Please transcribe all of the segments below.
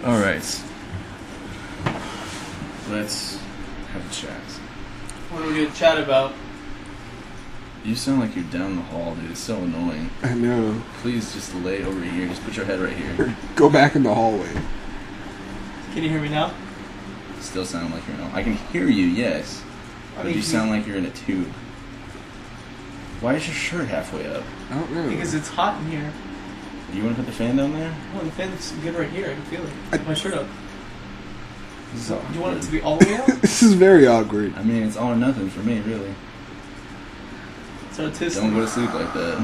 Alright. Let's have a chat. What are we going to chat about? You sound like you're down the hall, dude. It's so annoying. I know. Please just lay over here. Just put your head right here. Go back in the hallway. Can you hear me now? Still sound like you're in a... I can hear you, yes. But you sound like you're in a tube. Why is your shirt halfway up? I don't know. Because it's hot in here. You want to put the fan down there? Oh, the fan's good right here. I can feel it. Put my shirt up. This is You want it to be all the way out? This is very awkward. I mean, it's all or nothing for me, really. It's artistic. Don't go to sleep like that.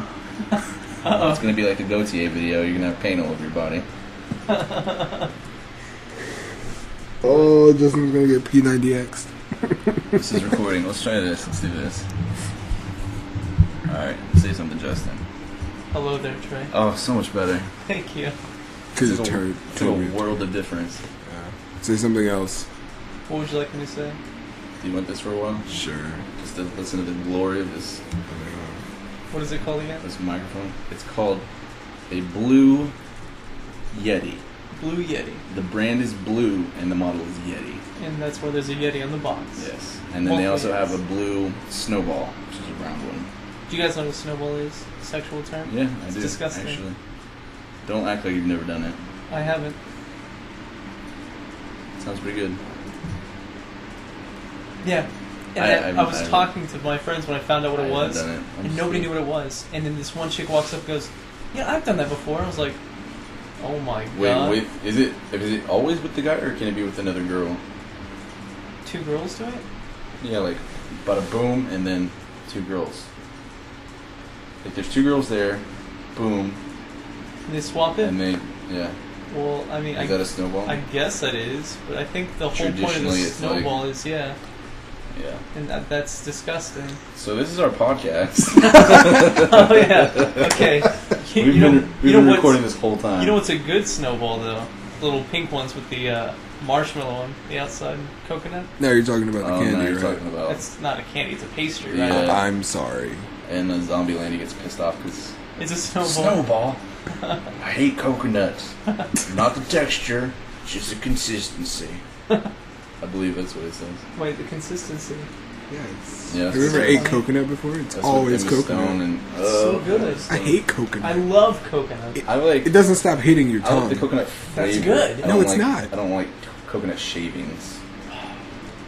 Uh-oh. It's going to be like the Gautier video. You're going to have paint all over your body. Oh, Justin's gonna get P90X. This is recording. Let's try this. Let's do this. Alright, say something, Justin. Hello there, Trey. Oh, so much better. Thank you. Because It's it turned to a world of difference. Say something else. What would you like me to say? Do you want this for a while? Sure. Just to listen to the glory of this What is it called again? microphone. It's called a Blue Yeti. Blue Yeti. The brand is blue and the model is Yeti. And that's why there's a Yeti on the box. Yes. And then they also have a blue snowball, which is a round one. Do you guys know what snowball is? Sexual term? Yeah, I It's do. disgusting. Actually. Don't act like you've never done it. I haven't. Sounds pretty good. Yeah. And I was talking to my friends when I found out what it was, and nobody knew what it was. And then this one chick walks up and goes, "Yeah, I've done that before." I was like, "Oh my god!" Wait, is it always with the guy, or can it be with another girl? Two girls do it? Yeah, like bada boom, and then two girls. Like there's two girls there, boom, And they swap it? and they Well, I mean, Is that a snowball? I guess that is, but I think the whole point of the Traditionally, it's snowball is yeah. and that's disgusting. So this is our podcast. Oh yeah, okay. We've been recording this whole time. You know what's a good snowball though? The little pink ones with the marshmallow on the outside, coconut. No, you're talking about the candy, now you're right? talking about. That's not a candy; it's a pastry, right? Yeah. I'm sorry. And then Zombieland, he gets pissed off because It's a snowball. snowball. I hate coconuts. Not the texture, just the consistency. I believe that's what it says. Wait, the consistency. Yes. Yeah, Have you ever ate coconut before? It's That's always what Emma coconut. Stone and, So good. I hate coconut. I love coconut. I like. It doesn't stop hitting your I tongue. like the coconut flavor. That's good. I No, don't it's like- not. I don't like coconut shavings.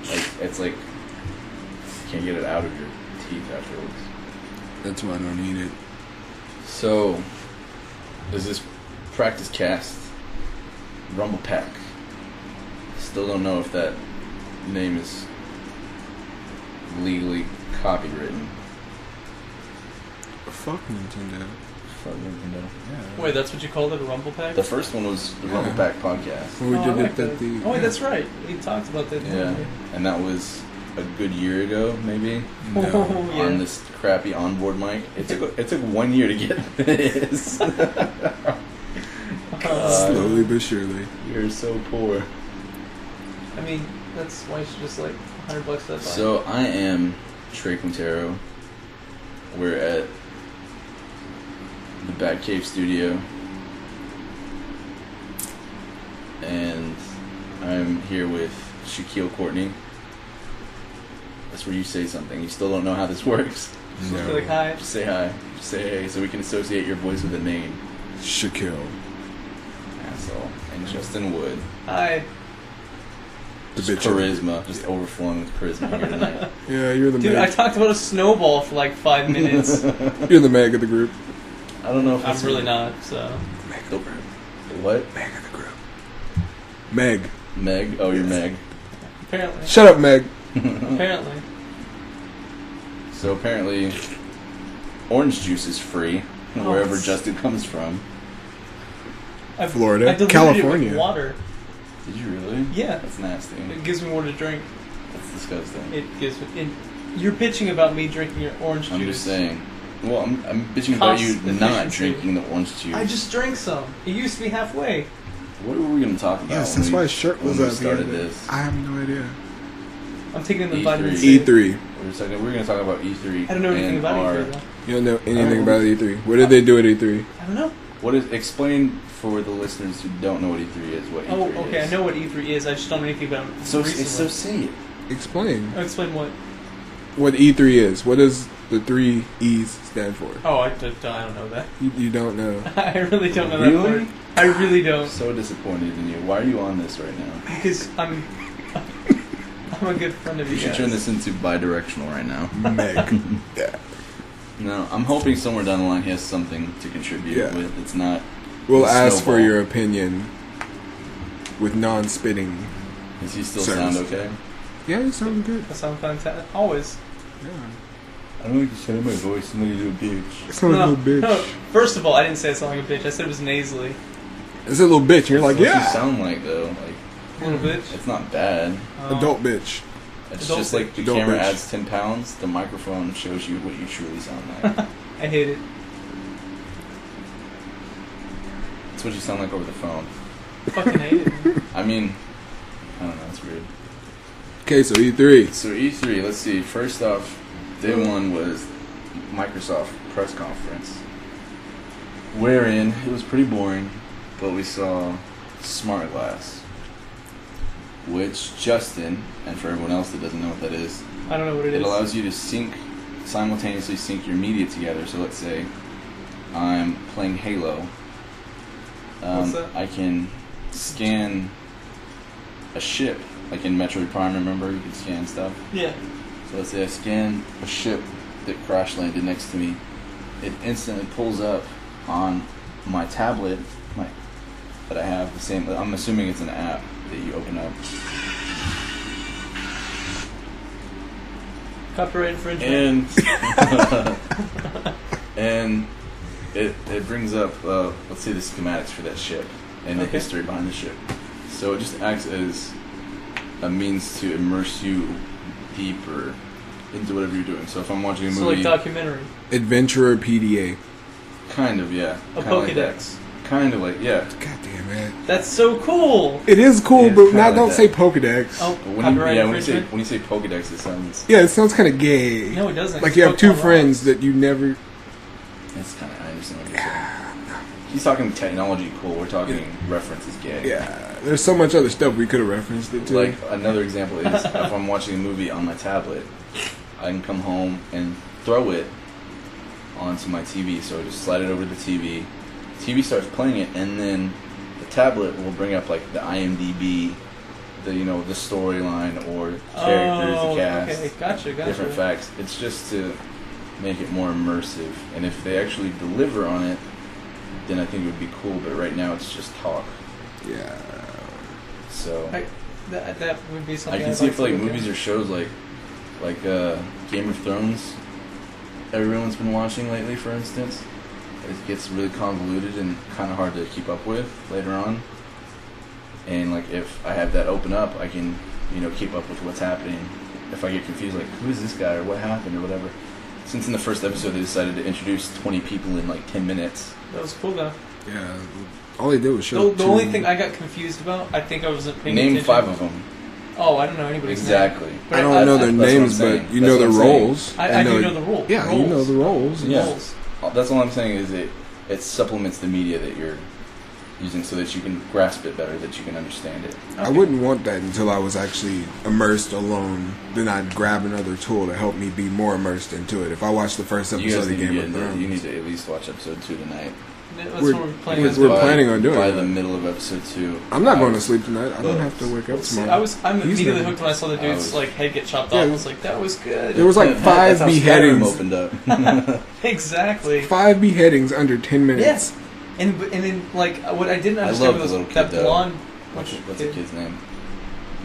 Like it's like you can't get it out of your teeth afterwards. That's why I don't eat it. So, is this practice cast Rumble Pack? Still don't know if that name is legally copywritten. Fuck Nintendo. Fuck Nintendo. Yeah. Wait, that's what you called it, a rumble pack? The first one was the Rumble Pack podcast. When we I did like it at the... Oh wait, that's right. We talked about that. Yeah, and that was a good year ago, maybe. No. Oh, yeah. On this crappy onboard mic. It took 1 year to get this. Slowly but surely. You're so poor. I mean, that's why you should just like $100 that buy. So I am Trey Quintero. We're at the Batcave Studio, and I'm here with Shaquille Courtney. That's where you say something. You still don't know how this works. Just be like, hi. Just say hi. Just say hey, so we can associate your voice with a name. Shaquille. Asshole. And Justin Wood. Hi. The Just bitch. charisma, just overflowing with charisma here tonight. Yeah, you're the Dude, I Meg. talked about a snowball for like 5 minutes. You're the Meg of the group. I don't know if I'm it's really not, so. Meg of The, the group. what? Meg of the group. Meg. Meg? Oh, you're Meg. Apparently. Shut up, Meg. Apparently. So apparently, orange juice is free Oh, wherever it's- Justin comes from. Florida. I diluted California. it with water. Did you really? Yeah. That's nasty. It gives me more to drink. That's disgusting. It gives me. You're bitching about me drinking your orange juice. I'm just saying. Well, I'm bitching about you Cost not efficiency. drinking the orange juice. I just drank some. It used to be halfway. What were we going to talk about? Yes, when that's we- why his shirt when was we up. started this. I have no idea. I'm taking the E3. vitamin C. E3. We're going to talk about E3. I don't know anything and about our- E3 though. You don't know anything about E3. What did they do at E3? I don't know. Explain for the listeners who don't know what E3 is. What E3 is. Oh, okay. I know what E3 is. I just don't know anything about it. So say it. Explain. Explain what? What E3 is. What does the 3 E's stand for? Oh, I don't know that. You don't know. I really don't know Really? that part. I really don't. I'm so disappointed in you. Why are you on this right now? Because I'm a good friend of you You should guys. turn this into bi-directional right now. Meg. Yeah. No, I'm hoping somewhere down the line he has something to contribute Yeah. with. It's not. We'll a ask for snowball. your opinion with non-spitting. Does he still Service. sound okay? Yeah, you sound good. That sounds fantastic. Always. Yeah. I don't like the sound of my voice. I'm like a little bitch. You sound like a little bitch. No, first of all, I didn't say I sound like a bitch. I said it was nasally. It's a little bitch, and you're like, What does yeah. you sound like though? Like A little bitch. it's not bad. Adult bitch. It's Adult just like the Adult camera bitch. adds 10 pounds. The microphone shows you what you truly sound like. I hate it. That's what you sound like over the phone. Fucking hate it. I mean, I don't know. It's weird. Okay, so E3. So E3, let's see. First off, day one was Microsoft press conference, wherein it was pretty boring, but we saw Smart Glass, which Justin, and for everyone else that doesn't know what that is, I don't know what it it is. allows you to simultaneously sync your media together. So let's say I'm playing Halo. What's that? I can scan a ship, like in Metroid Prime. Remember, you could scan stuff. Yeah. So let's say I scan a ship that crash landed next to me. It instantly pulls up on my tablet, that I have the same. I'm assuming it's an app that you open up. Copyright infringement. And it brings up let's say the schematics for that ship and the Okay. history behind the ship. So it just acts as a means to immerse you deeper into whatever you're doing. So if I'm watching a So movie, like documentary. Adventurer PDA. kind of, yeah, A kinda like that. Pokédex. Kind of like, yeah. God damn it. That's so cool. It is cool, It is but kinda now like don't that. say Pokedex. Oh, But when you, copyright yeah, infringement. when you say Pokedex, it sounds Yeah, it sounds kind of gay. No, it doesn't. Like It's you have two Pokemon friends Rocks. that you never. it's kind of. I understand what you're saying. He's talking technology cool. We're talking references gay. Yeah, there's so much other stuff we could have referenced it to. Like another example is if I'm watching a movie on my tablet, I can come home and throw it onto my TV. So I just slide it over to the TV. TV starts playing it, and then the tablet will bring up like the IMDb, the storyline or characters, Oh, the cast, okay, gotcha. different facts. It's just to make it more immersive, and if they actually deliver on it, then I think it would be cool. But right now, it's just talk. yeah. So That would be something I can I'd see like for like to look movies at. or shows like Game of Thrones. Everyone's been watching lately, for instance. It gets really convoluted and kind of hard to keep up with later on. And like if I have that open up, I can keep up with what's happening. If I get confused, like who is this guy or what happened or whatever. Since in the first episode they decided to introduce 20 people in like 10 minutes. That was cool though. Yeah. All they did was show. The only thing I got confused about, I think I wasn't paying Name attention. 5 of them. Oh, I don't know anybody's Exactly. name. I don't know their that's what I'm names, saying. but you know That's their what I'm saying. roles. I and do know the role. Yeah, you know the roles. Yeah. Roles. That's all I'm saying is it supplements the media that you're using so that you can grasp it better, that you can understand it. I Okay. wouldn't want that until I was actually immersed alone. Then I'd grab another tool to help me be more immersed into it. If I watch the first You guys episode of need to Game get of into, Thrones, you need to at least watch episode 2 tonight. That's We're- what we're planning because on we're doing. planning on doing by it. the middle of episode 2. I'm not going to sleep tonight. I don't have to wake up See, tomorrow. I'm He's immediately never- hooked when I saw the dude's like head get chopped off. I was like, that was good. There was like That's 5 how Skyrim beheadings. opened up. Exactly. 5 beheadings under 10 minutes. Yes. And then like what I didn't I understand love was the little that kid, though. blonde. What's the kid? kid's name?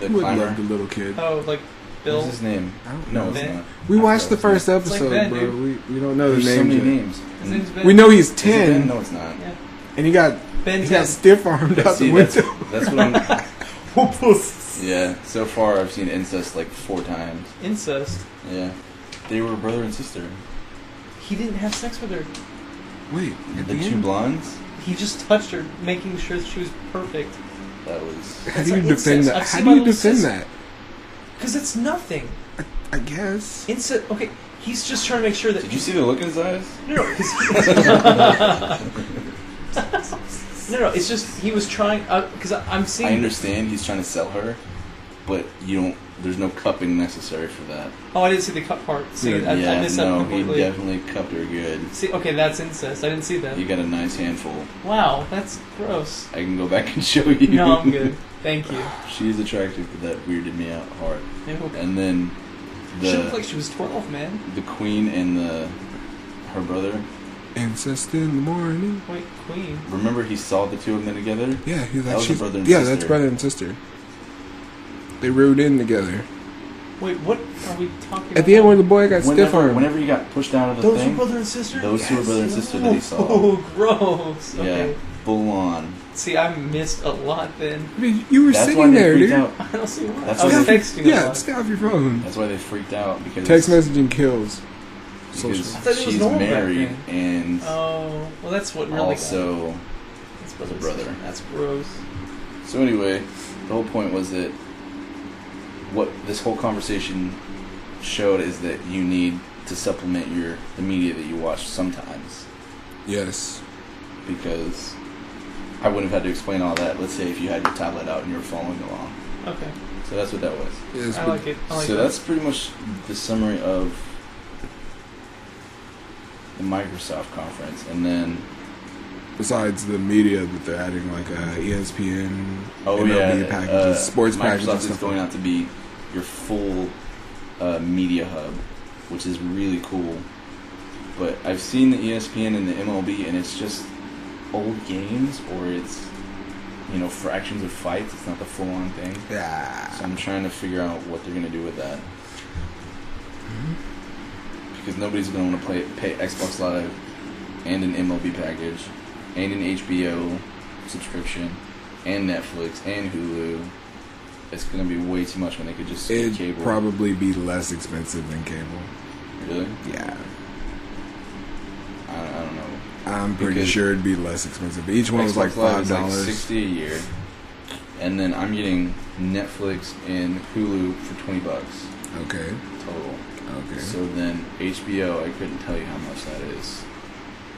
The Who would climber? love the little kid? Oh, like Bill. What's his name? I don't No, know. it's Ben? not. We watched the I forgot first his It's like episode, Ben, bro. dude. We don't know name. the There's so names many yet. names. His name's Ben. We know he's Is it Ben? 10, No, it's not. Yeah. and he got Ben he 10. got stiff armed But out see, the window. that's what I'm... Yeah, so far I've seen incest like 4 times. Incest. Yeah. They were brother and sister. He didn't have sex with her. Wait, at The the 2 end? blondes? He just touched her, making sure that she was perfect. That was... How It's do you like defend incest. that? I've How seen do my you little defend sister. that? Because it's nothing. I guess. Incest. Okay, he's just trying to make sure that. Did you see the look in his eyes? No, because No, it's just he was trying because I'm seeing. I understand he's trying to sell her, but you don't. There's no cupping necessary for that. Oh, I didn't see the cup part. See, I missed that completely. He definitely cupped her good. See, okay, that's incest. I didn't see that. You got a nice handful. Wow, that's gross. I can go back and show you. No, I'm good. Thank you. She's attractive, but that weirded me out hard. Ew. And then she looked like she was 12, man. The queen and her brother. Incest in the morning. Wait, queen. Remember, he saw the two of them together. Yeah, he's like, that was brother and yeah, sister. that's brother and sister. They rode in together. Wait, what are we talking about? At the end where the boy got stiff arm. Whenever he got pushed out of the those thing. Those were brother and sister? Those two were brother and sister that he saw. Oh, gross. Okay. Yeah, full on. See, I missed a lot then. I mean, you were sitting there, dude. I don't see why. That's I was why texting Yeah, stay off your phone. That's why they freaked out. Because text messaging kills. Because she's married and... Oh, well that's what really also got the brother. That's gross. So anyway, the whole point was that what this whole conversation showed is that you need to supplement the media that you watch sometimes. Yes. Because I wouldn't have had to explain all that, let's say if you had your tablet out and you were following along. Okay. So that's what that was. Yes, I like it. So that's pretty much the summary of the Microsoft conference. And then besides the media that they're adding, like ESPN, MLB packages, sports Microsoft packages. Microsoft is going out to be your full media hub, which is really cool. But I've seen the ESPN and the MLB, and it's just old games, or it's fractions of fights. It's not the full-on thing. Yeah. So I'm trying to figure out what they're gonna do with that. Because nobody's going to want to pay Xbox Live and an MLB package and an HBO subscription and Netflix and Hulu. It's going to be way too much when they could just get cable. It'd probably be less expensive than cable. Really? Yeah. I don't know. I'm pretty sure it'd be less expensive. Each one was like $5. Like $60 a year. And then I'm getting Netflix and Hulu for $20. Okay. Total. Okay. So then HBO, I couldn't tell you how much that is.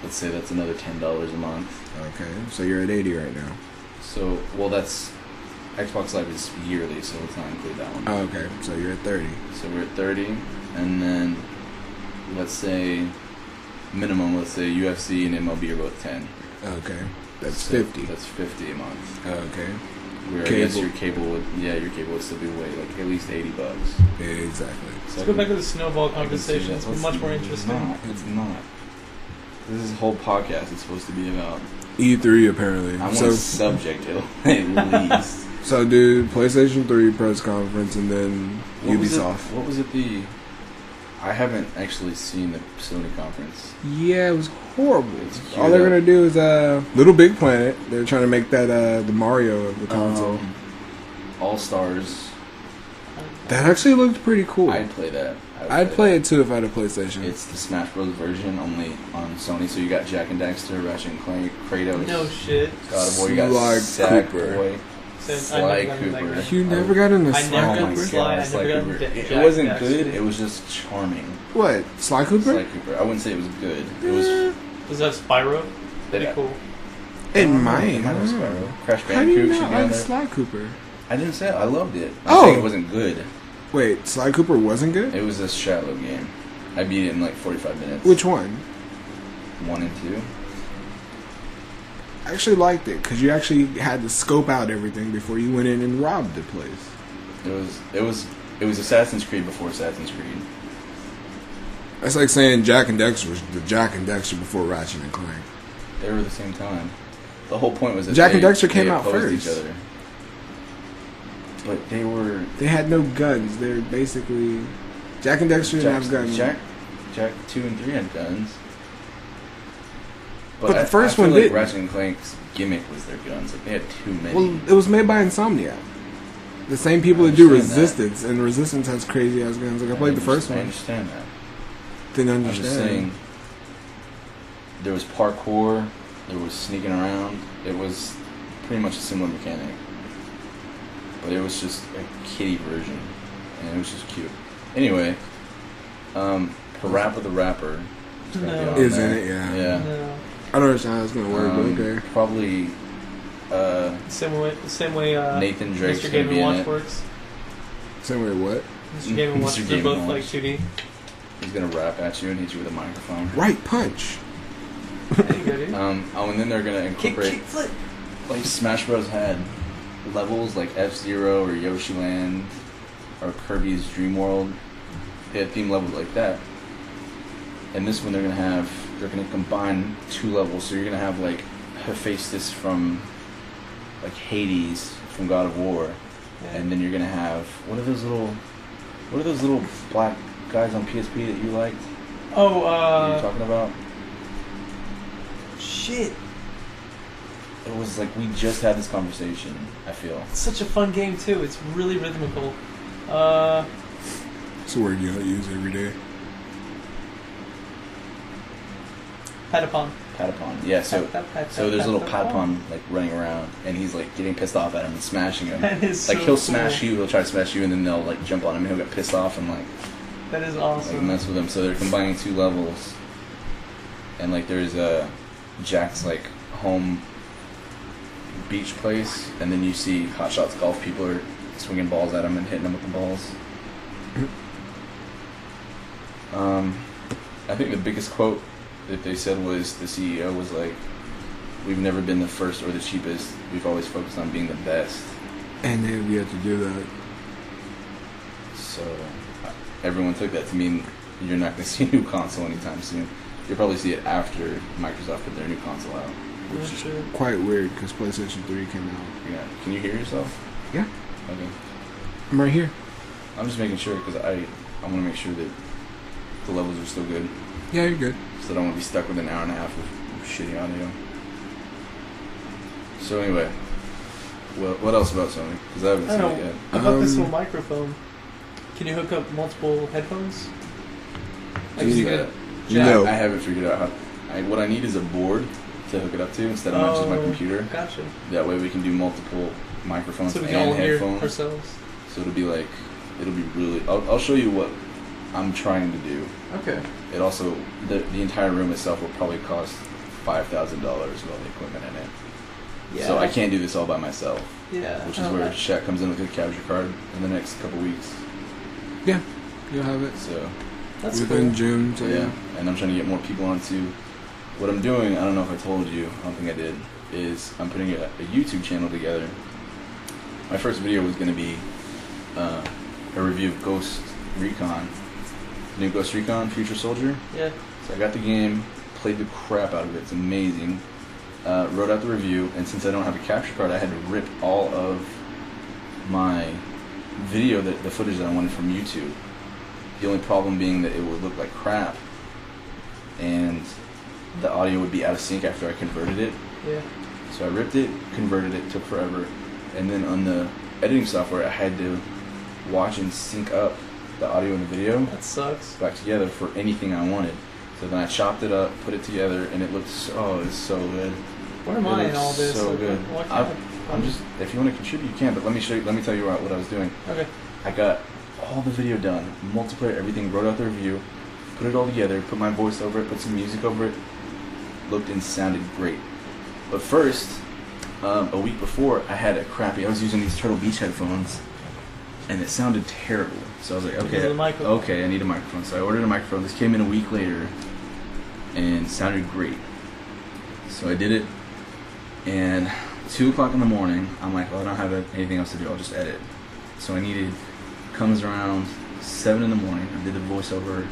Let's say that's another $10 a month. Okay. So you're at 80 right now. So, well, that's Xbox Live is yearly, so let's not include that one. Oh, okay. So you're at 30. So we're at 30, and then let's say minimum. Let's say UFC and MLB are both 10. Okay. That's 50. That's 50 a month. Okay. Where I guess your cable would still be way like at least $80. Yeah, exactly. Let's go back to the snowball conversation. It's much more interesting. It's not. This is a whole podcast. It's supposed to be about E3 apparently. I want a subject at least. So, dude, PlayStation 3 press conference, and then Ubisoft. What was it? I haven't actually seen the Sony conference. Yeah, it was horrible. All they're gonna do is Little Big Planet. They're trying to make that the Mario of the console. All Stars. That actually looked pretty cool. I'd play that. I'd play it too if I had a PlayStation. It's the Smash Bros. Version, only on Sony. So you got Jak and Daxter, Ratchet and Clank, Kratos. No shit. God of War. You got Sackboy. Sly Cooper. You never got into Sly Cooper? I never got into It wasn't good. It was just charming. What? Sly Cooper? Sly Cooper. I wouldn't say it was good. It was. Was that Spyro? Pretty cool. It might. It might have Spyro. Crash How do you Bandicoot. not like Sly Cooper? I didn't say it. I loved it. I think it wasn't good. Wait, Sly Cooper wasn't good? It was a shallow game. I beat it in like 45 minutes. Which one? 1 and 2. I actually liked it because you actually had to scope out everything before you went in and robbed the place. It was Assassin's Creed before Assassin's Creed. That's like saying Jak and Daxter was the Jak and Daxter before Ratchet and Clank. They were at the same time. The whole point was that Jak and Daxter came out opposed first. Each other. But they had no guns. They're basically Jak and Daxter didn't have guns. Jak 2 and 3 had guns. But the first I feel one like did. Ratchet and Clank's gimmick was their guns. Like they had too many. Well, it was made by Insomniac. The same people that do Resistance, and Resistance has crazy ass guns. Like I played the first one. I understand that. Didn't understand. I'm just saying, there was parkour, there was sneaking around. It was pretty much a similar mechanic, but it was just a kiddie version, and it was just cute. Anyway, Parappa the Rapper No. Is in it, yeah. Yeah. No. I don't understand how it's gonna work, but okay. Probably. Same way. Nathan Drake's Mr. Game gonna be & Watch in it. works. Same way what? Mr. Game & Watch. They're both like 2D. He's gonna rap at you and hit you with a microphone. Right punch. There you go, dude. And then they're gonna incorporate. Kick, flip. Like Smash Bros had levels like F-Zero or Yoshi Land or Kirby's Dream World. They had theme levels like that. And this one they're gonna combine 2 levels. So you're gonna have like Hephaestus from like Hades from God of War, and then you're gonna have what are those little black guys on PSP that you liked? Oh, what are you talking about? Shit. It was like we just had this conversation. I feel it's such a fun game too. It's really rhythmical. It's a word you don't use every day. Patapon. Yeah. So there's a little Patapon like running around, and he's like getting pissed off at him and smashing him. That is like so he'll cool. smash you, he'll try to smash you, and then they'll like jump on him, and he'll get pissed off and like. That is awesome. Like mess with him. So they're combining 2 levels, and like there's Jack's like home beach place, and then you see Hot Shots golf people are swinging balls at him and hitting him with the balls. I think the biggest quote that they said was the CEO was like, "We've never been the first or the cheapest. We've always focused on being the best." And then we have to do that. So everyone took that to mean you're not going to see a new console anytime soon. You'll probably see it after Microsoft put their new console out. Which is quite weird because PlayStation 3 came out. Yeah. Can you hear yourself? Yeah. Okay. I'm right here. I'm just making sure because I want to make sure that the levels are still good. Yeah, you're good. So I don't want to be stuck with an hour and a half of shitty audio. So anyway, what else about Sony? Because I haven't seen it yet. About this little microphone. Can you hook up multiple headphones? Like, is it good? No. I haven't figured out how. What I need is a board to hook it up to instead of just my computer. Gotcha. That way we can do multiple microphones so we and can all headphones. hear ourselves. So it'll be really. I'll show you what I'm trying to do. Okay. It also the entire room itself will probably cost $5,000 with all the equipment in it. Yeah. So I can't do this all by myself. Yeah. Which is where Shaq comes in with a capture card in the next couple weeks. Yeah, you'll have it. So that's within cool. June. So yeah, and I'm trying to get more people onto. What I'm doing, I don't know if I told you, I don't think I did, is I'm putting a YouTube channel together. My first video was going to be a review of Ghost Recon. New Ghost Recon Future Soldier. Yeah. So I got the game, played the crap out of it, it's amazing. Wrote out the review, and since I don't have a capture card, I had to rip all of my video, the footage that I wanted from YouTube. The only problem being that it would look like crap, and the audio would be out of sync after I converted it. Yeah. So I ripped it, converted it, took forever, and then on the editing software I had to watch and sync up the audio and the video. That sucks. Back together for anything I wanted. So then I chopped it up, put it together, and it looked it's so good. Where am I in all this? So like, good. I'm just, if you want to contribute, you can. But let me tell you what I was doing. Okay. I got all the video done, multiplayer, everything, wrote out the review, put it all together, put my voice over it, put some music over it. Looked and sounded great. But first, a week before, I was using these Turtle Beach headphones, and it sounded terrible. So I was like, okay, I need a microphone. So I ordered a microphone. This came in a week later, and sounded great. So I did it, and 2 o'clock in the morning, I'm like, I don't have anything else to do. I'll just edit. So comes around 7 in the morning. I did the voiceover,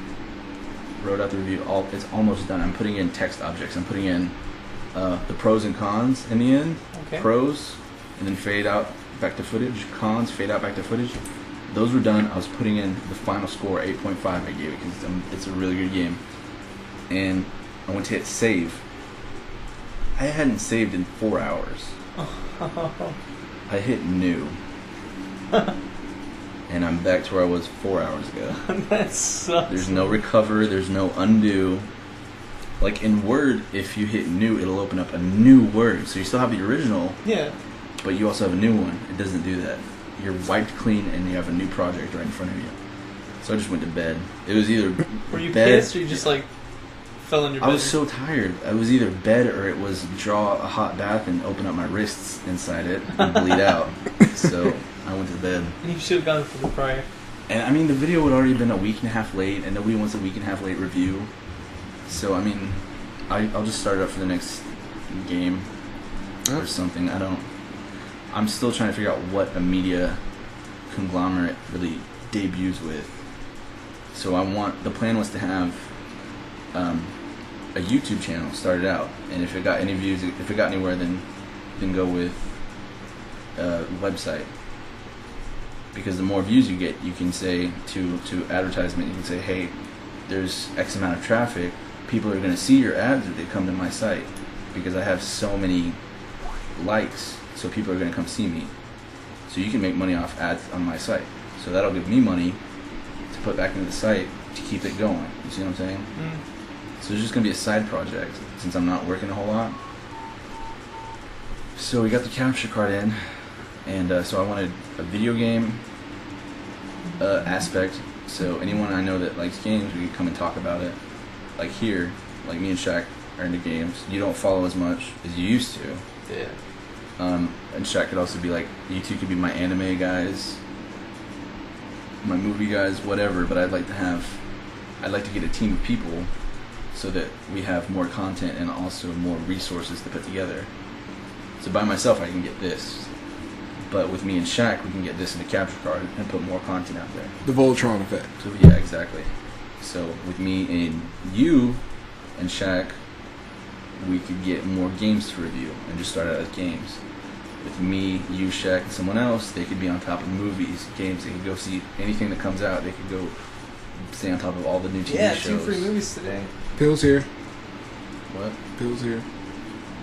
wrote out the review. It's almost done. I'm putting in text objects. I'm putting in the pros and cons in the end. Okay. Pros, and then fade out back to footage. Cons, fade out back to footage. Those were done. I was putting in the final score, 8.5 I gave it, because it's a really good game. And I went to hit save. I hadn't saved in 4 hours. I hit new. And I'm back to where I was 4 hours ago. That sucks. There's no recover, there's no undo. Like in Word, if you hit new, it'll open up a new Word. So you still have the original, yeah, but you also have a new one. It doesn't do that. You're wiped clean and you have a new project right in front of you. So I just went to bed. It was either were you bed, pissed or you just like fell in your bed. I was so tired. I was either bed or it was draw a hot bath and open up my wrists inside it and bleed out. So I went to bed. You should have gone for the prior. And I mean, the video had already been a week and a half late, and nobody wants a week and a half late review. So I mean, I'll just start it up for the next game or something. I'm still trying to figure out what a media conglomerate really debuts with. So the plan was to have a YouTube channel started out, and if it got any views, if it got anywhere, then go with a website. Because the more views you get, you can say to advertisement, you can say, hey, there's X amount of traffic, people are going to see your ads if they come to my site, because I have so many likes, so people are going to come see me. So you can make money off ads on my site. So that'll give me money to put back into the site to keep it going. You see what I'm saying? So it's just going to be a side project since I'm not working a whole lot. So we got the capture card in, and so I wanted a video game aspect. So anyone I know that likes games, we could come and talk about it. Like here, like me and Shaq are into games. You don't follow as much as you used to. Yeah. And Shaq could also be like, you two could be my anime guys, my movie guys, whatever. But I'd like to get a team of people so that we have more content and also more resources to put together. So by myself, I can get this. But with me and Shaq, we can get this in the capture card and put more content out there. The Voltron effect. So yeah, exactly. So with me and you and Shaq, we could get more games to review and just start out as games. With me, you, Shaq, and someone else, they could be on top of movies, games. They could go see anything that comes out. They could go stay on top of all the new TV shows. Yeah, 2 free movies today. Pills here. What? Pills here.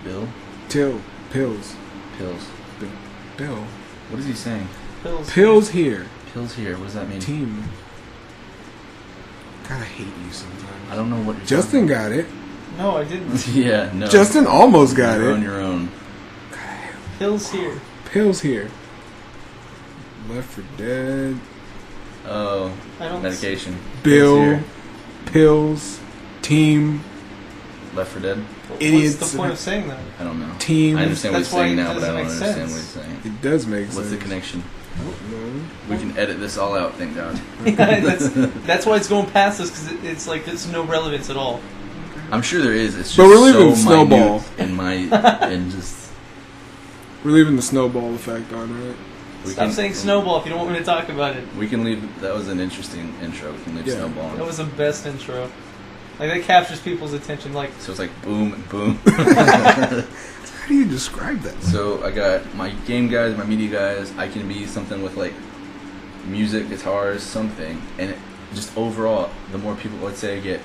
Bill? Pills. Pills. Bill. What is he saying? Pills here. Pills here. What does that mean? Team. God, I hate you sometimes. I don't know what you're Justin got it. No, I didn't. Yeah, no. Justin almost got it. You're on your own. Pills here. Pills here. Left 4 Dead. Oh, I don't medication. Bill. Pills. Team. Left 4 Dead? Idiots. What's the point of saying that? I don't know. Team. I understand what he's That's why saying it now, but I don't doesn't understand make what he's saying. It does make sense. What's the connection? I don't know. We can edit this all out, thank God. That's why it's going past us, because it's like there's no relevance at all. I'm sure there is. It's just But we're leaving so Snowball. and just We're leaving the snowball effect on it. Stop saying Snowball if you don't want me to talk about it. We can leave. That was an interesting intro. We can leave Snowball. That was the best intro. Like, that captures people's attention. Like, so it's like boom and boom. How do you describe that? So I got my game guys, my media guys. I can be something with like music, guitars, something, and just overall, the more people, let's say I get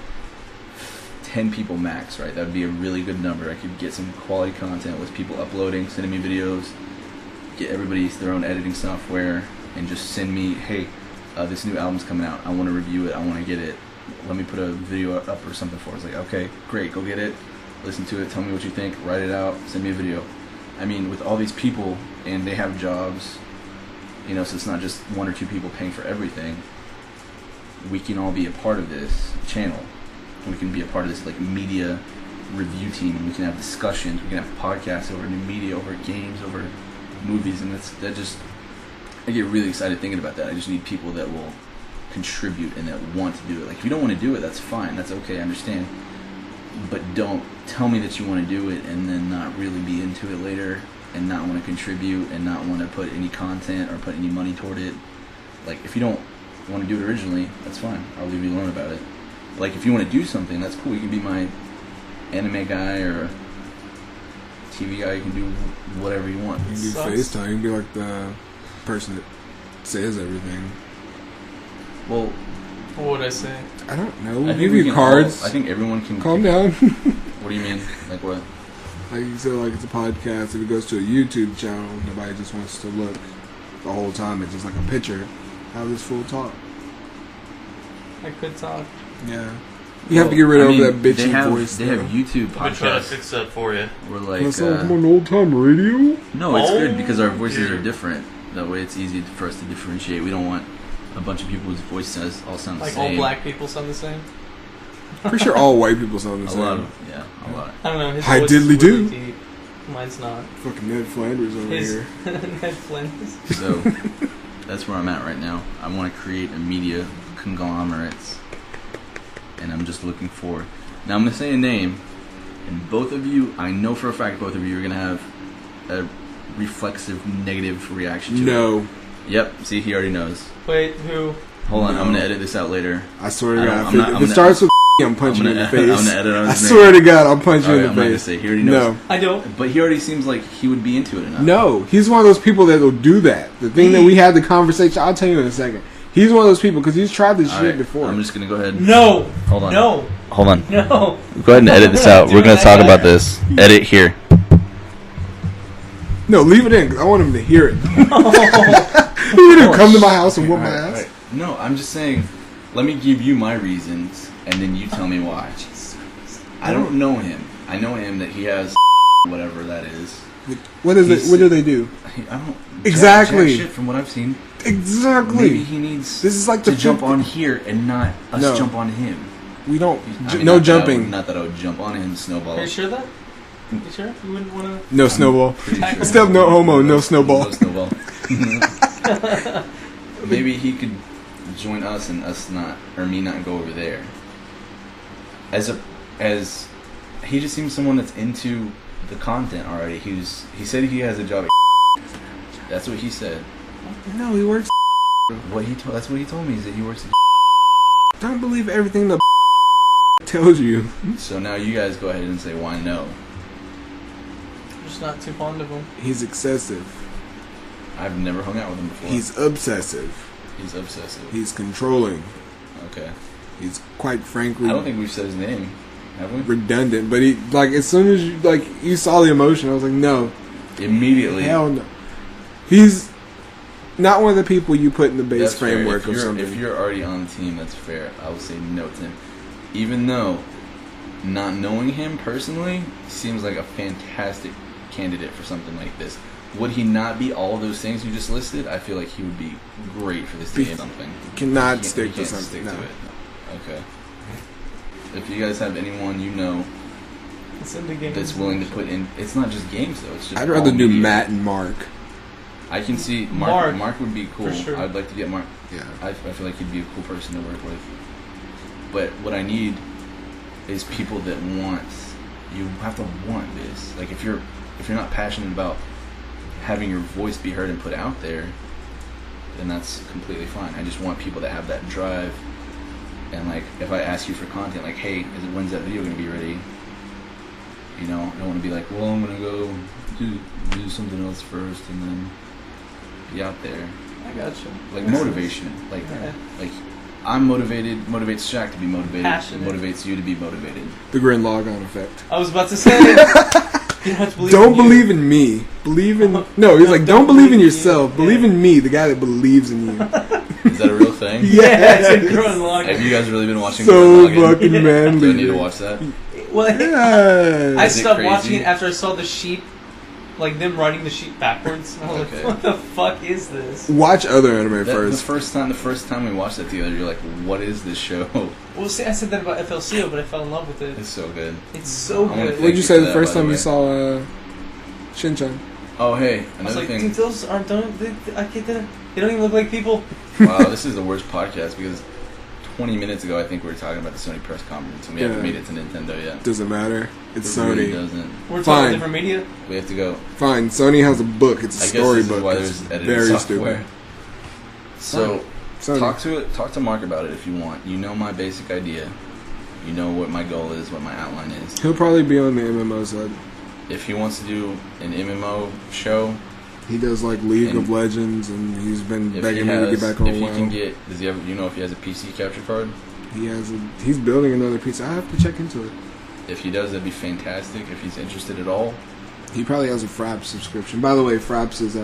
10 people max, right? That would be a really good number. I could get some quality content with people uploading, sending me videos, get everybody their own editing software, and just send me, hey, this new album's coming out. I want to review it. I want to get it. Let me put a video up or something for it. It's like, okay, great, go get it. Listen to it. Tell me what you think. Write it out. Send me a video. I mean, with all these people, and they have jobs, you know, so it's not just 1 or 2 people paying for everything. We can all be a part of this channel. We can be a part of this like media review team, and we can have discussions. We can have podcasts over new media, over games, over movies, and I get really excited thinking about that. I just need people that will contribute and that want to do it. Like, if you don't want to do it, that's fine. That's okay. I understand. But don't tell me that you want to do it and then not really be into it later, and not want to contribute and not want to put any content or put any money toward it. Like, if you don't want to do it originally, that's fine. I'll leave you alone about it. Like, if you want to do something, that's cool. You can be my anime guy or TV guy. You can do whatever you want. You can do FaceTime. You can be like the person that says everything. Well, what would I say? I don't know. We'll give you cards. I think everyone can... Calm down. What do you mean? Like what? Like you said, like it's a podcast. If it goes to a YouTube channel, nobody just wants to look the whole time. It's just like a picture. Have this full talk. I could talk. Yeah. You have to get rid of that bitchy voice. They have YouTube podcasts. I've been trying to fix that for you. We're like... That sounds like an old-time radio? No, it's good because our voices are different. That way it's easy for us to differentiate. We don't want a bunch of people whose voices all sound the like same. all black people sound the same? Pretty sure all white people sound the same. A lot. I don't know. His Hi voice is diddly really do. deep. Mine's not. Fucking Ned Flanders over here. Ned Flanders. So that's where I'm at right now. I want to create a media conglomerates, and I'm just looking for. Now I'm gonna say a name, and both of you, I know for a fact, both of you are gonna have a reflexive negative reaction to it. No. Yep. See, he already knows. Wait, who? Hold on, No. I'm gonna edit this out later. I swear to I God. don't- If I'm it, not- if I'm it gonna- starts with I'm punching you in the I'm face. gonna edit on I his swear name. to God, I'll punch you Alright, in I'm the not gonna face. say. He already knows. No. I don't. But he already seems like he would be into it enough. No, he's one of those people that will do that. The thing that we had the conversation, I'll tell you in a second. He's one of those people because he's tried this All shit right, before. I'm just gonna go ahead. No. Hold on. No. Hold on. No. Go ahead and edit this out. We're gonna talk about this. Edit here. No, leave it in because I want him to hear it. He's gonna come to my house and whoop my ass. Alright. No, I'm just saying. Let me give you my reasons, and then you tell me why. I don't know him. I know him that he has whatever that is. What is it? What do they do? I don't Exactly. jack shit from what I've seen. Exactly. Maybe he needs This is like to the jump fifth- on here and not us No. jump on him. We don't. I mean, No not that I jumping. would- Not that I would jump on him, snowball. Are you sure that? You sure? You wouldn't want to? No snowball. Pretty sure. Step no homo. No snowball. No snowball. Maybe he could join us and us not, or me not go over there. As he just seems someone that's into the content already. He said he has a job at that's what he said. No, he works. That's what he told me, is that he works at Don't believe everything the tells you. So now you guys go ahead and say why no. I'm just not too fond of him. He's excessive. I've never hung out with him before. He's obsessive. He's obsessive. He's controlling. Okay. He's quite frankly I don't think we've said his name, have we? redundant. But he like as soon as you saw the emotion, I was like, no, Immediately. hell no. He's not one of the people you put in the base That's fair. framework If of something. If you're already on the team, that's fair. I will say no to him. Even though, not knowing him personally, he seems like a fantastic candidate for something like this. Would he not be all those things you just listed? I feel like he would be great for this team. Something. Cannot He stick to can't something. stick No. to it. Okay. If you guys have anyone you know It's in the game. that's willing to put in, it's not just games though. It's just I'd rather all do media. Matt and Mark. I can see Mark. Mark would be cool. For sure. I'd like to get Mark. Yeah. I feel like he'd be a cool person to work with. But what I need is people that want. You have to want this. Like if you're not passionate about having your voice be heard and put out there, then that's completely fine. I just want people that have that drive. And like if I ask you for content, like hey, when's that video gonna be ready? You know, I don't want to be like, well, I'm gonna go do something else first and then be out there. I gotcha. Like motivation. Like I'm motivated, motivates Shaq to be motivated, Passionate. motivates you to be motivated. The Grin Logon effect. I was about to say. You don't have to believe Don't in you. believe in me. Believe in no. He's like, don't believe in yourself. Believe in me, the guy that believes in you. Is that a real thing? Yeah, it's a growing log. Have you guys really been watching So Gurren Lagann? fucking Do I manly. need to watch that? Well, Yeah. I Is it stopped crazy? watching it after I saw the sheep, like them riding the sheep backwards. I was Okay. like, what the fuck is this? Watch other anime The first. first time we watched that together, you're like, what is this show? Well, see, I said that about FLCO, but I fell in love with it. It's so good. It's so I wanna good. think- What did you for say the that, first by the time you way. saw Shin-chan? Oh, hey, I was another like, thing. dude, those aren't they don't even look like people. Wow, this is the worst podcast because 20 minutes ago, I think we were talking about the Sony press conference, and we haven't Yeah. made it to Nintendo yet. Doesn't matter. It's It really Sony. doesn't. We're Fine. talking different media. We have to go. Fine. Sony has a book. It's a I guess storybook. this is why It's there's editing very software. So, Sony. talk to Mark about it if you want. You know my basic idea. You know what my goal is, what my outline is. He'll probably be on the MMO side. If he wants to do an MMO show, He does like League And of Legends, and he's been if begging he me to has, get back on if he WoW. can get, does he ever? You know if he has a PC capture card? He's building another piece. I have to check into it. If he does, that'd be fantastic. If he's interested at all, He probably has a Fraps subscription. By the way, Fraps is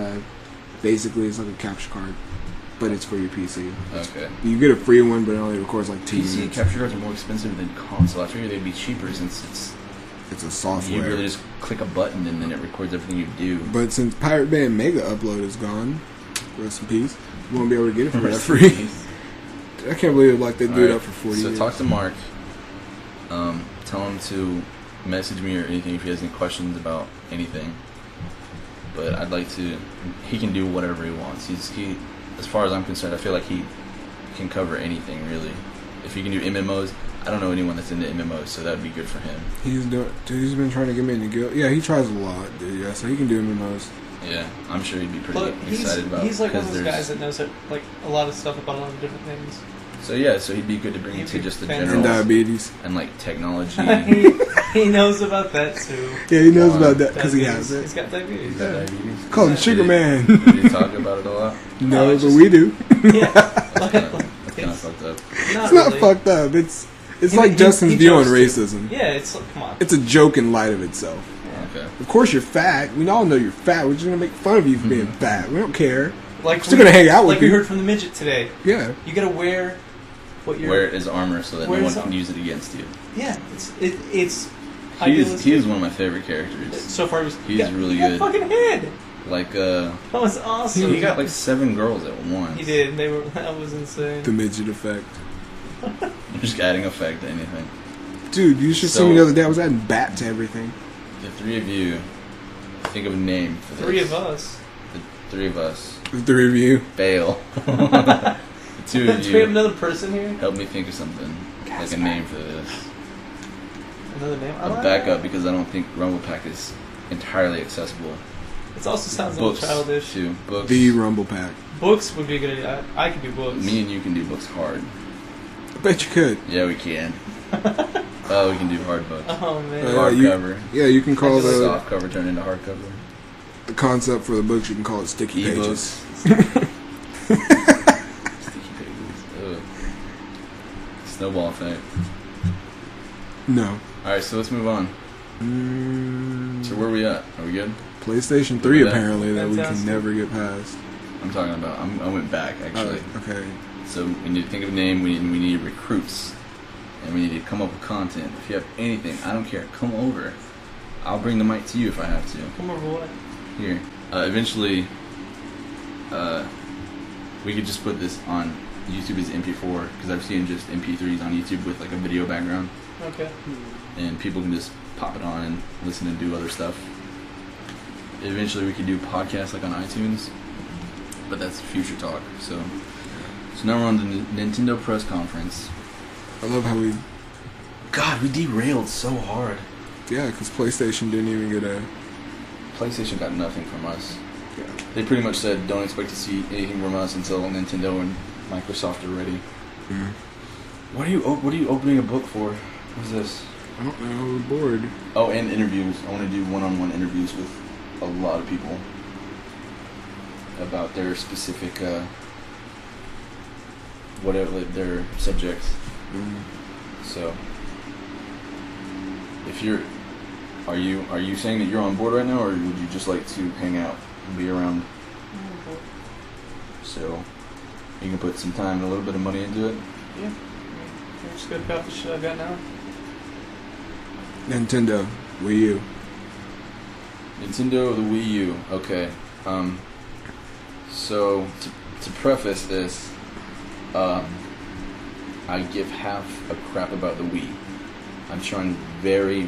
basically it's like a capture card, but it's for your PC. okay. You get a free one, but it only records like 2 PC minutes. capture cards are more expensive than console. I figured they'd be cheaper since It's a you software. really just click a button and then it records everything you do. But since Pirate Bay and Mega Upload is gone, rest in peace, you won't be able to get it for that free. I can't believe like they do it Alright, up for 40 so years. talk to Mark. Tell him to message me or anything if he has any questions about anything. But I'd like to. He can do whatever he wants. He, as far as I'm concerned, I feel like he can cover anything really. If he can do MMOs, I don't know anyone that's into MMOs, so that'd be good for him. He's been trying to get me into guild. Yeah, he tries a lot, dude. Yeah, so he can do MMOs. Yeah, I'm sure he'd be pretty excited about it. He's like one of those guys that knows like a lot of stuff about a lot of different things. So yeah, so he'd be good to bring into just the general and diabetes and like technology. he knows about that too. Yeah, he knows about that because he has it. He's got diabetes. He's got diabetes. Call him Sugar Man. Did he talk about it a lot? No, but we do. Yeah, That's kind of fucked up. It's not fucked up. It's like Justin's view on racism. Yeah, it's like, come on. It's a joke in light of itself. Okay. Of course you're fat. We all know you're fat. We're just gonna make fun of you for being fat. We don't care. Like we're still gonna hang out with you. Like we heard from the midget today. Yeah. You gotta wear what you're... Wear it as armor so that no one can use it against you. Yeah, it's he is one of my favorite characters. So far, he's really got good. Fucking head. Like that was awesome. He got like 7 girls at once. He did. That was insane. The midget effect. I'm just adding effect to anything. Dude, you should see me the other day. I was adding bat to everything. The 3 of you, think of a name for this. 3 of us. The 3 of us. The 3 of you. Fail. The 2 of you. Do we have another person here? Help me think of something. Like a name for this. Another name? I'll back up because I don't think Rumble Pack is entirely accessible. It also sounds books, a little childish. Too. Books. The Rumble Pack. Books would be a good idea. I could do books. Me and you can do books hard. I bet you could. Yeah, we can. Oh, we can do hard books. Oh man. Hardcover. Yeah, you can call the soft cover turn into hardcover. The concept for the books, you can call it sticky pages. Sticky pages. Ugh. Snowball effect. No. Alright, so let's move on. So where are we at? Are we good? PlayStation 3 apparently that we can never get past. I'm talking about. I went back actually. Okay. So we need to think of a name. We need recruits, and we need to come up with content. If you have anything, I don't care. Come over. I'll bring the mic to you if I have to. Come over what? Here. Eventually, we could just put this on YouTube as MP4 because I've seen just MP3s on YouTube with like a video background. Okay. And people can just pop it on and listen and do other stuff. Eventually, we could do podcasts like on iTunes, but that's future talk. So now we're on the Nintendo press conference. I love how we... God, we derailed so hard. Yeah, because PlayStation didn't even get a... PlayStation got nothing from us. Yeah. They pretty much said, don't expect to see anything from us until Nintendo and Microsoft are ready. Mm. What are you opening a book for? What's this? I don't know, we're bored. Oh, and interviews. I want to do one-on-one interviews with a lot of people about their specific... whatever their subjects. So, if are you saying that you're on board right now, or would you just like to hang out and be around? So, you can put some time and a little bit of money into it. Yeah. I'm just gonna pick up the shit I've got now. Nintendo Wii U. Nintendo the Wii U. Okay. So to preface this. I give half a crap about the Wii. I'm trying very,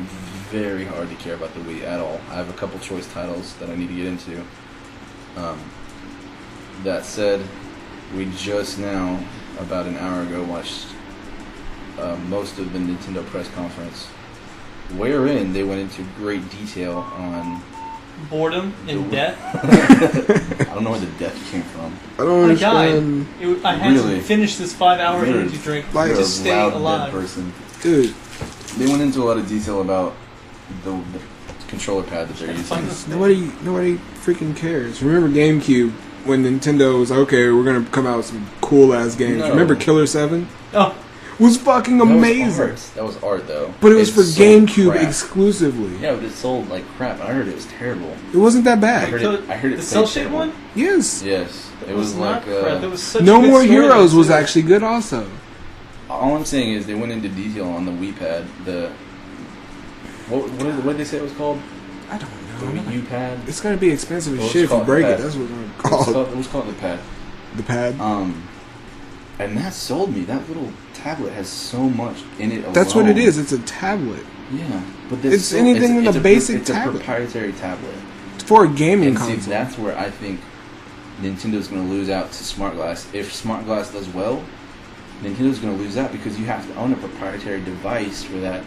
very hard to care about the Wii at all. I have a couple choice titles that I need to get into. That said, we just now, about an hour ago, watched most of the Nintendo press conference, wherein they went into great detail on boredom and death. I don't know where the death came from. I don't understand. I had to finish this 5-hour energy drink like to stay alive. Person. Dude, they went into a lot of detail about the controller pad that they're using. Nobody freaking cares. Remember GameCube when Nintendo was okay? We're gonna come out with some cool ass games. No. Remember Killer 7? Oh. Was fucking amazing. That was art, though. But it was for GameCube exclusively. Yeah, but it sold like crap. I heard it was terrible. It wasn't that bad. I heard it. The cell shade one? Yes. Yes. It was not like crap. It was such No a good More story Heroes was actually good also. All I'm saying is they went into detail on the Wii pad. What did they say it was called? I don't The know. Wii U pad. It's gonna be expensive as shit if you break it. That's what we're gonna call it. Let's call it the pad. The pad. And that sold me. That little tablet has so much in it alone. That's what it is. It's a tablet. Yeah, but it's anything in a basic tablet. It's a proprietary tablet. It's for a gaming console. console. See, that's where I think Nintendo's going to lose out to Smart Glass. If Smart Glass does well, Nintendo's going to lose out because you have to own a proprietary device for that.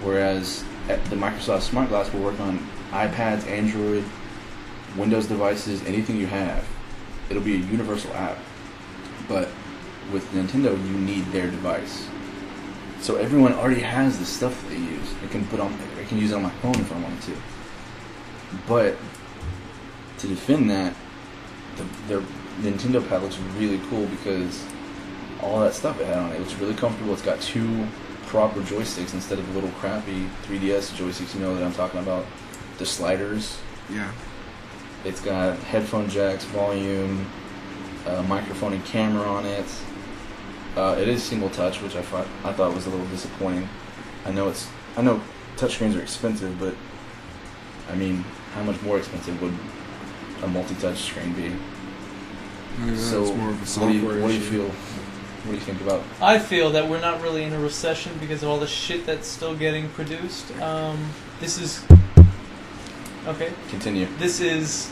Whereas the Microsoft Smart Glass will work on iPads, Android, Windows devices, anything you have. It'll be a universal app. But with Nintendo, you need their device. So everyone already has the stuff that they use. I can use it on my phone if I wanted to. But to defend that, the Nintendo pad looks really cool because all that stuff it had on it. It looks really comfortable. It's got 2 proper joysticks instead of the little crappy 3DS joysticks, that I'm talking about. The sliders. Yeah. It's got headphone jacks, volume, microphone and camera on it. It is single touch, which I thought was a little disappointing. I know touchscreens are expensive, but I mean, how much more expensive would a multi-touch screen be? Yeah, so, it's more of a software what do you feel? What do you think about? I feel that we're not really in a recession because of all the shit that's still getting produced. This is okay. Continue. This is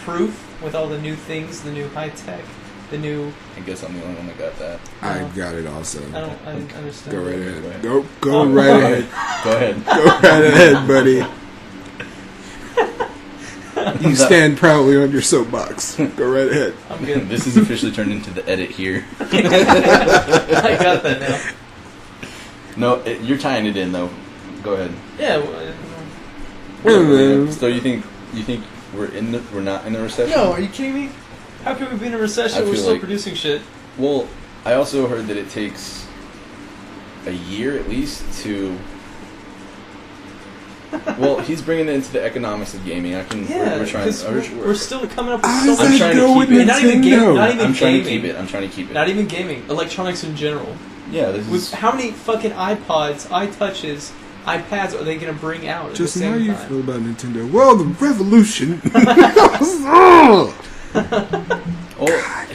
proof with all the new things, the new high tech, the new. I guess I'm the only one that got that. I got it also. I didn't understand. Go right ahead. Go right ahead. Go ahead. Go right ahead, buddy. You stand proudly on your soapbox. Go right ahead. I'm good. This is officially turned into the edit here. I got that now. No, you're tying it in though. Go ahead. Yeah. So you think we're not in a recession? No, are you kidding me? How can we be in a recession? We're still producing shit. Well, I also heard that it takes a year at least to. Well, he's bringing it into the economics of gaming. Yeah, we're trying. We're still coming up with I'm so trying to keep it. Not even gaming. I'm trying to keep it. Not even gaming. Electronics in general. Yeah, How many fucking iPods, iTouches, iPads are they going to bring out? Just how you feel about Nintendo? Well, the revolution.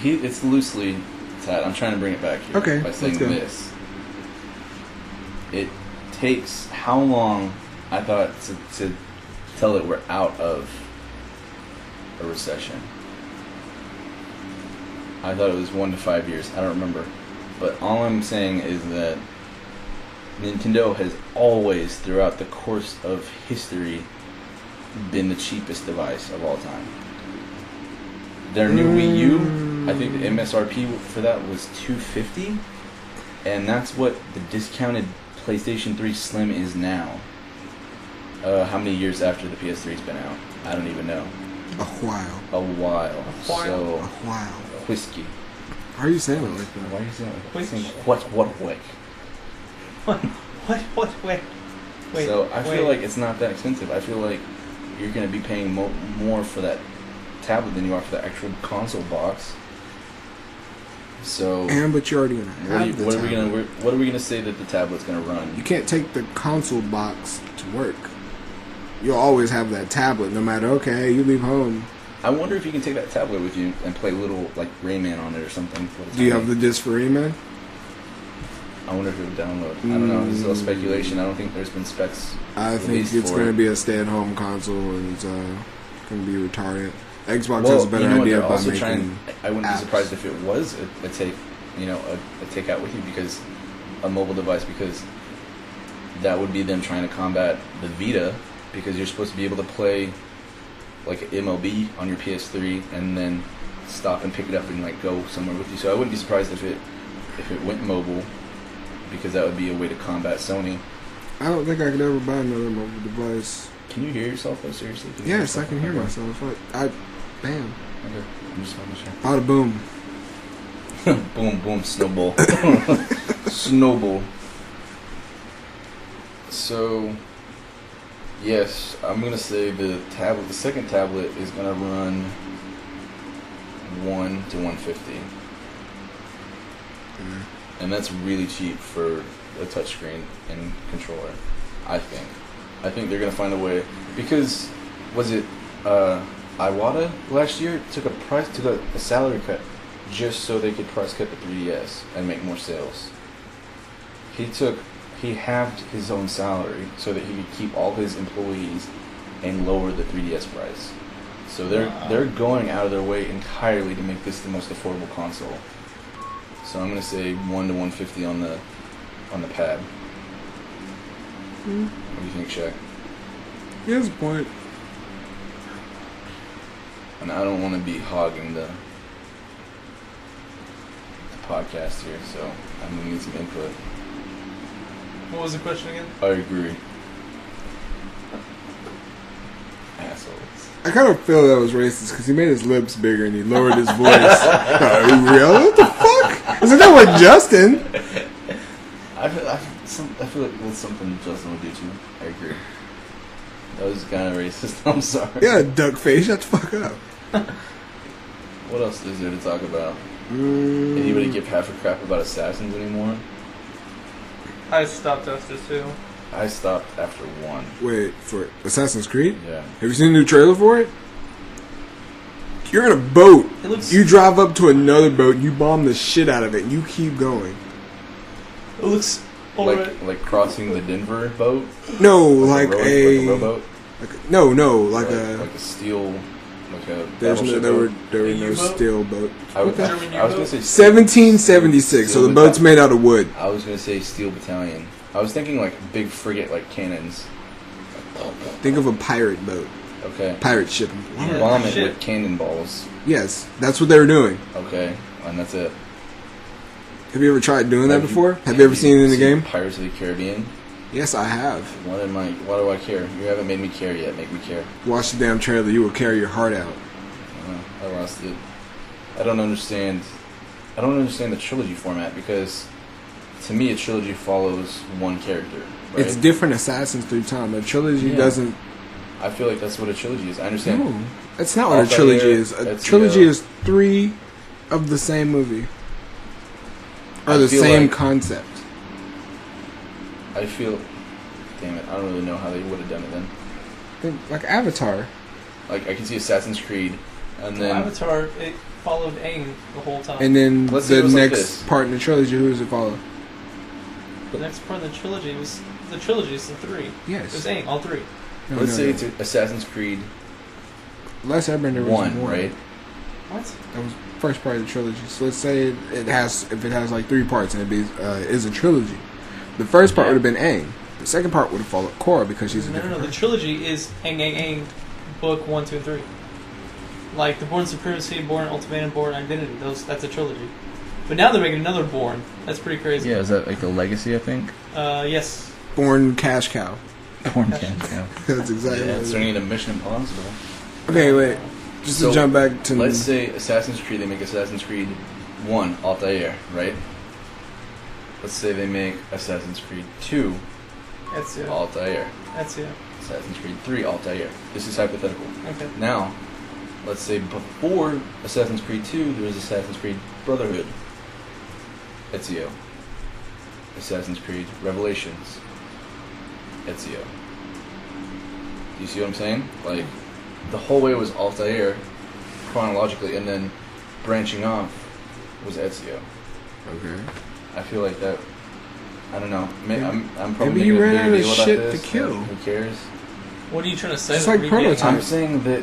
It's loosely tied. I'm trying to bring it back here by saying this. It takes how long? I thought to tell it we're out of a recession. I thought it was 1 to 5 years. I don't remember. But all I'm saying is that Nintendo has always, throughout the course of history, been the cheapest device of all time. Their new Wii U, I think the MSRP for that was $250, and that's what the discounted PlayStation 3 Slim is now. How many years after the PS3's been out? I don't even know. A while. So, a while. Whiskey. How are you saying it like that? Why are you saying it like that? What? Wait. So I feel like it's not that expensive. I feel like you're going to be paying more for that tablet than you are for the actual console box. So. But you're already going to have the tablet. What are we going to say that the tablet's going to run? You can't take the console box to work. You'll always have that tablet, no matter. Okay, you leave home. I wonder if you can take that tablet with you and play little Rayman on it or something. Do you have the disc for Rayman? I wonder if it would download. I don't know. This is all speculation. I don't think there's been specs. I think it's going to be a stay-at-home console, and it's going to be retarded. Xbox has a better idea about making. I wouldn't be surprised if it was a takeout with you because a mobile device, because that would be them trying to combat the Vita, because you're supposed to be able to play like MLB on your PS3 and then stop and pick it up and go somewhere with you. So I wouldn't be surprised if it went mobile, because that would be a way to combat Sony. I don't think I could ever buy another mobile device. Can you hear yourself though? Seriously? Yes, I can hear myself. Bam. Okay. I'm just making sure. Bada boom. Boom, boom, snowball. Snowball. So, yes, I'm going to say the second tablet is going to run 1 to 150. And that's really cheap for a touchscreen and controller, I think. I think they're going to find a way, because, was it Iwata last year took a salary cut just so they could price cut the 3DS and make more sales. He halved his own salary so that he could keep all his employees and lower the 3DS price. So they're going out of their way entirely to make this the most affordable console. So I'm gonna say 1 to 150 on the pad. What do you think, Shaq? He has a point. And I don't want to be hogging the podcast here, so I'm gonna need some input. What was the question again? I agree. Assholes. I kind of feel that was racist because he made his lips bigger and he lowered his voice. Are you real? What the fuck? Isn't that what Justin? I feel like that's something Justin would do too. I agree. That was kind of racist. I'm sorry. Yeah, duck face. Shut the fuck up. What else is there to talk about? Anybody give half a crap about Assassins anymore? I stopped after 2. I stopped after 1. Wait, for Assassin's Creed? Yeah. Have you seen the new trailer for it? You're in a boat. You drive up to another boat, you bomb the shit out of it, and you keep going. It looks alright. Like crossing the Denver boat? No, like a rowboat? like a steel, like a there were no U-boat? steel boat. I was gonna say 1776. So the boat's made out of wood. I was gonna say steel battalion. I was thinking like big frigate, like cannons. Think of a pirate boat. Okay. Pirate ship. Yeah, Bomb it shit. with cannonballs. Yes, that's what they were doing. Okay, and that's it. Have you ever tried doing that before? Have you ever seen it in the game? Pirates of the Caribbean. Yes, I have. Why do I care? You haven't made me care yet. Make me care. Watch the damn trailer. You will carry your heart out. I lost it. I don't understand the trilogy format because, to me, a trilogy follows one character. Right? It's different assassins through time. A trilogy doesn't. I feel like that's what a trilogy is. I understand. No, that's not what a trilogy is. A trilogy is 3 of the same movie. Or the same concept. I feel... Damn it, I don't really know how they would have done it then. Like Avatar. Like, I can see Assassin's Creed, and then... Avatar, it followed Aang the whole time. And then Let's say it the was like next this. part in the trilogy, who does it follow? The next part of the trilogy was... The trilogy is the 3. Yes. It was Aang, all 3. No, Let's say it's Assassin's Creed Last Airbender was 1, one. right? What? That was first part of the trilogy. So let's say it has like 3 parts and it is a trilogy. The first part would have been Aang. The second part would have followed Korra because she's a different The person. trilogy is Aang, book 1, 2, and 3. Like the Born Supremacy, Born Ultimatum, Born Identity. That's a trilogy. But now they're making another Born. That's pretty crazy. Yeah, is that like the Legacy, I think? Yes. Born Cash Cow. Born Cash Cow. That's exactly Yeah, what it's it turning is. into Mission Impossible. Okay, wait. Just to jump back to... Let's say Assassin's Creed, they make Assassin's Creed 1, Altair, right? Let's say they make Assassin's Creed 2, That's it. Altair. That's it. Assassin's Creed 3, Altair. This is hypothetical. Okay. Now, let's say before Assassin's Creed 2, there was Assassin's Creed Brotherhood. Ezio. Assassin's Creed Revelations. Ezio. You see what I'm saying? Like, the whole way was Altair, chronologically, and then branching off was Ezio. Okay. I feel like that... I don't know. I'm probably Maybe you making a ran bigger out of deal about shit this. to kill. Who cares? What are you trying to say? It's like Prototype. I'm saying that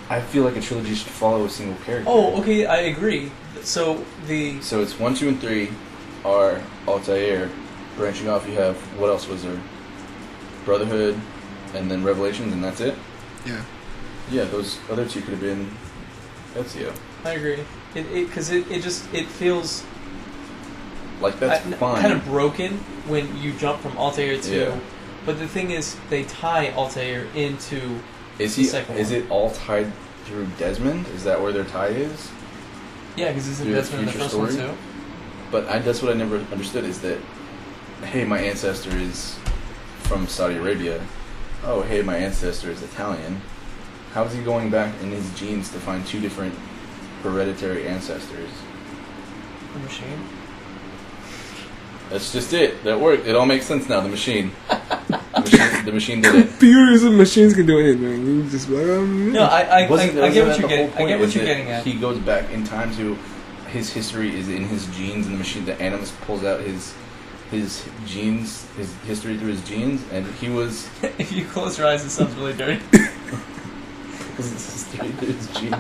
I feel like a trilogy should follow a single character. Oh, okay, I agree. So it's 1, 2, and 3 are Altair. Branching off, you have... What else was there? Brotherhood, and then Revelations, and that's it? Yeah. Yeah, those other 2 could have been Ezio. I agree. Because it feels Like, that's fine. kind of broken when you jump from Altair to. Yeah. But the thing is, they tie Altair into the second one. Is it all tied through Desmond? Is that where their tie is? Yeah, because isn't through the Desmond in the future first one story? too? But that's what I never understood is that, hey, my ancestor is from Saudi Arabia. Oh, hey, my ancestor is Italian. How is he going back in his genes to find 2 different hereditary ancestors? The machine. That's just it. That worked. It all makes sense now. The machine. The machine did it. Computers and machines can do anything. You just be like, No, I get what Wasn't you're that getting. the I whole get what point, you're is getting that at. He goes back in time to his history is in his genes, and the machine, the Animus pulls out his genes, his history through his genes, and he was. If you close your eyes, it sounds really dirty. His history through his genes.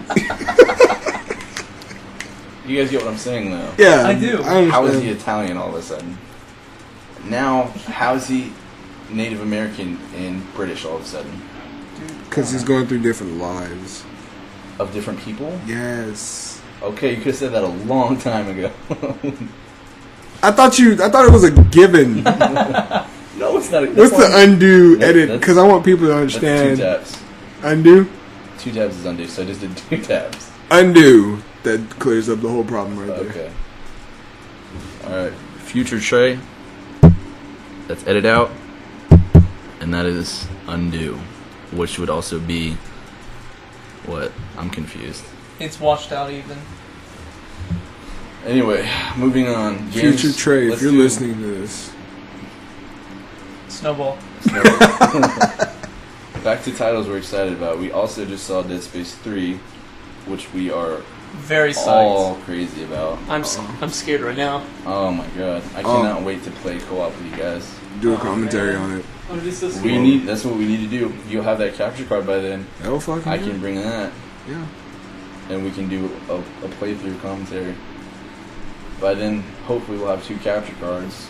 You guys get what I'm saying, though? Yeah, I do. How is he Italian all of a sudden? Now, how is he Native American and British all of a sudden? Because he's going through different lives. Of different people? Yes. Okay, you could have said that a long time ago. I thought it was a given. No, it's not. What's the undo edit? Because I want people to understand. That's 2 tabs. Undo? 2 tabs is undo, so I just did 2 tabs. Undo. That clears up the whole problem right there. Okay. Alright. Future Trey. That's edit out. And that is undo. Which would also be... What? I'm confused. It's washed out even. Anyway, moving on. James, Future Trey, if you're listening to this. Snowball. Back to titles we're excited about. We also just saw Dead Space 3, which we are very psyched. All crazy about. I'm scared right now. Oh my god. I cannot wait to play co-op with you guys. Do a commentary on it. That's what we need to do. You'll have that capture card by then. Oh, fucking I can bring that. Yeah. And we can do a playthrough commentary. By then, hopefully we'll have 2 capture cards.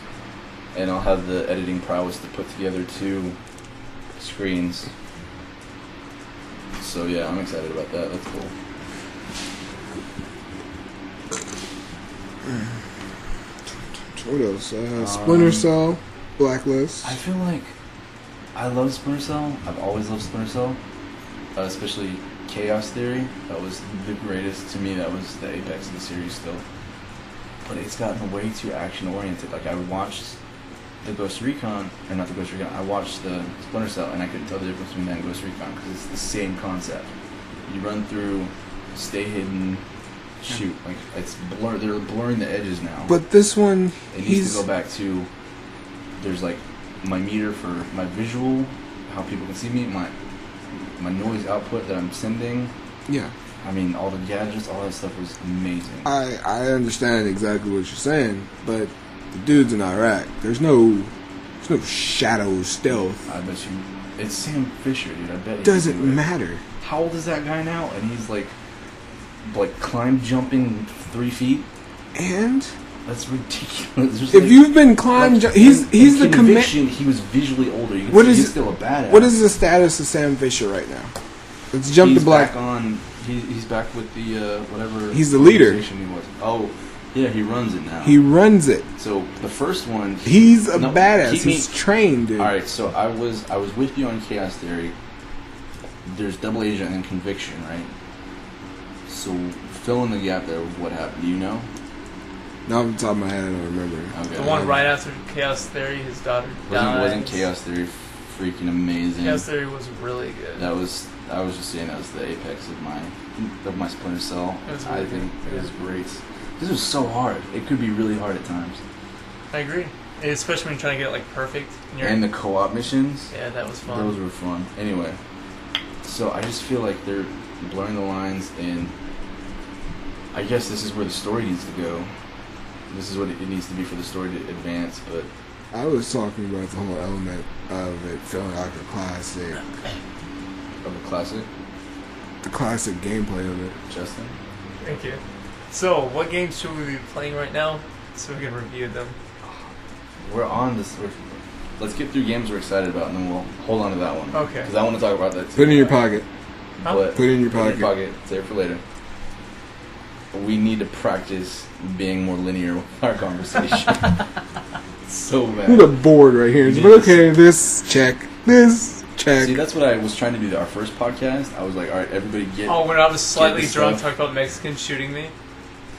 And I'll have the editing prowess to put together 2 screens. So yeah, I'm excited about that. That's cool. What else? Splinter Cell, Blacklist. I feel like I love Splinter Cell. I've always loved Splinter Cell. Especially Chaos Theory. That was the greatest. To me, that was the apex of the series still. But it's gotten way too action-oriented. Like, I watched the Ghost Recon, or not the Ghost Recon, I watched the Splinter Cell, and I couldn't tell the difference between that and Ghost Recon, because it's the same concept. You run through, stay hidden, shoot. Like, it's blurred. They're blurring the edges now. But this one, it needs to go back to, there's like my meter for my visual, how people can see me, my noise output that I'm sending. Yeah. I mean, all the gadgets, all that stuff was amazing. I understand exactly what you're saying, but the dude's in Iraq. There's no shadow stealth. I bet you, it's Sam Fisher, dude. I bet. Doesn't matter. How old is that guy now? And he's like climb jumping 3 feet. And that's ridiculous. If you've been he's the conviction. He was visually older. You can see he's still a badass. What is the status of Sam Fisher right now? Let's jump to Black. He's back with the whatever. He's the leader. He was. Oh, yeah, he runs it now. He runs it. So the first one. He's a badass. He's trained, dude. All right, so I was with you on Chaos Theory. There's Double Agent and Conviction, right? So fill in the gap there with what happened. Do you know? Not off the top of my head, I don't remember. Okay. The one right after Chaos Theory, his daughter died. Wasn't Chaos Theory freaking amazing? Chaos Theory was really good. I was just saying that was the apex of my Splinter Cell. I think it was great. This was so hard. It could be really hard at times. I agree. Especially when you're trying to get it perfect. And the co-op missions. Yeah, that was fun. Those were fun. Anyway, so I just feel like they're blurring the lines, and I guess this is where the story needs to go. This is what it needs to be for the story to advance, but... I was talking about the whole element of it feeling like a classic. Of a classic? The classic gameplay of it. Justin? Thank you. So, what games should we be playing right now so we can review them? We're on this... Let's get through games we're excited about, and then we'll hold on to that one. Okay. Because I want to talk about that too. Put it in your pocket. Huh? Put it in your pocket. Save it for later. We need to practice being more linear with our conversation. So bad. We're bored right here. But okay, this check. See, that's what I was trying to do. Our first podcast, I was like, all right, everybody get... Oh, when I was slightly drunk, talking about Mexicans shooting me?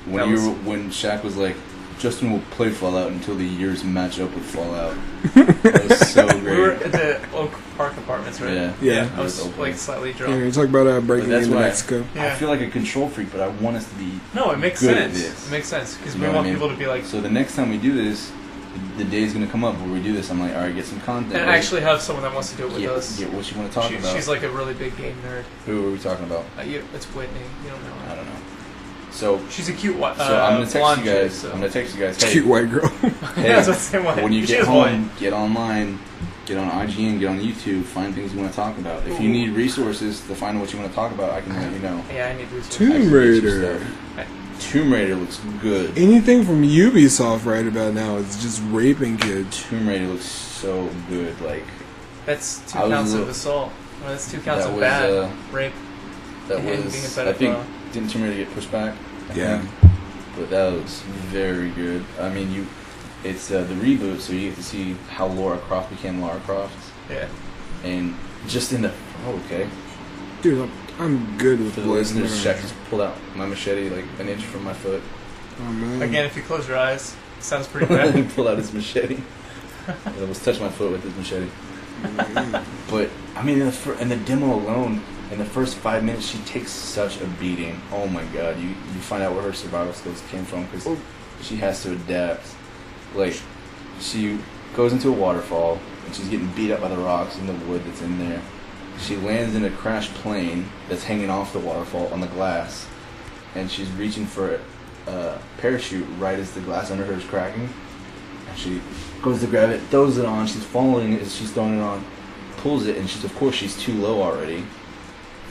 When Shaq was like, Justin will play Fallout until the years match up with Fallout. That was so great. We were at the Oak Park Apartments, right? Yeah. I was slightly drunk. Yeah, you're talking about breaking into Mexico. I feel like a control freak, but I want us to be No, it makes good sense. at this. It makes sense, because we want people to be like... So the next time we do this, the day's going to come up where we do this. I'm like, all right, get some content. And actually have someone that wants to do it with us. Get what you want to talk about. She's like a really big game nerd. Who are we talking about? It's Whitney. You don't know her. I don't know. So she's a cute white. So I'm gonna text you guys. So. I'm gonna text you guys. Hey, cute white girl. Hey, when you get home, white. get online, get on IGN, get on YouTube, find things you want to talk about. If you need resources to find what you want to talk about, I can let you know. Yeah, I need resources. Tomb Raider. Tomb Raider looks good. Anything from Ubisoft right about now is just raping kids. Tomb Raider looks so good. Like that's 2 counts of assault. Well, that's 2 counts of bad rape. That was. I think didn't Tomb Raider get pushed back? Yeah. But that looks very good. I mean, it's the reboot, so you get to see how Lara Croft became Lara Croft. Yeah. And just in the Dude, I'm good with the listeners. Shaq just pulled out my machete like an inch from my foot. Oh man. Again, if you close your eyes, it sounds pretty bad. He pulled out his machete. I was touching my foot with his machete. But I mean, in the demo alone. In the first 5 minutes, she takes such a beating. Oh my god, you find out where her survival skills came from because she has to adapt. Like, she goes into a waterfall and she's getting beat up by the rocks and the wood that's in there. She lands in a crashed plane that's hanging off the waterfall on the glass, and she's reaching for a parachute right as the glass under her is cracking. And she goes to grab it, throws it on. She's falling as she's throwing it on, pulls it, and she's too low already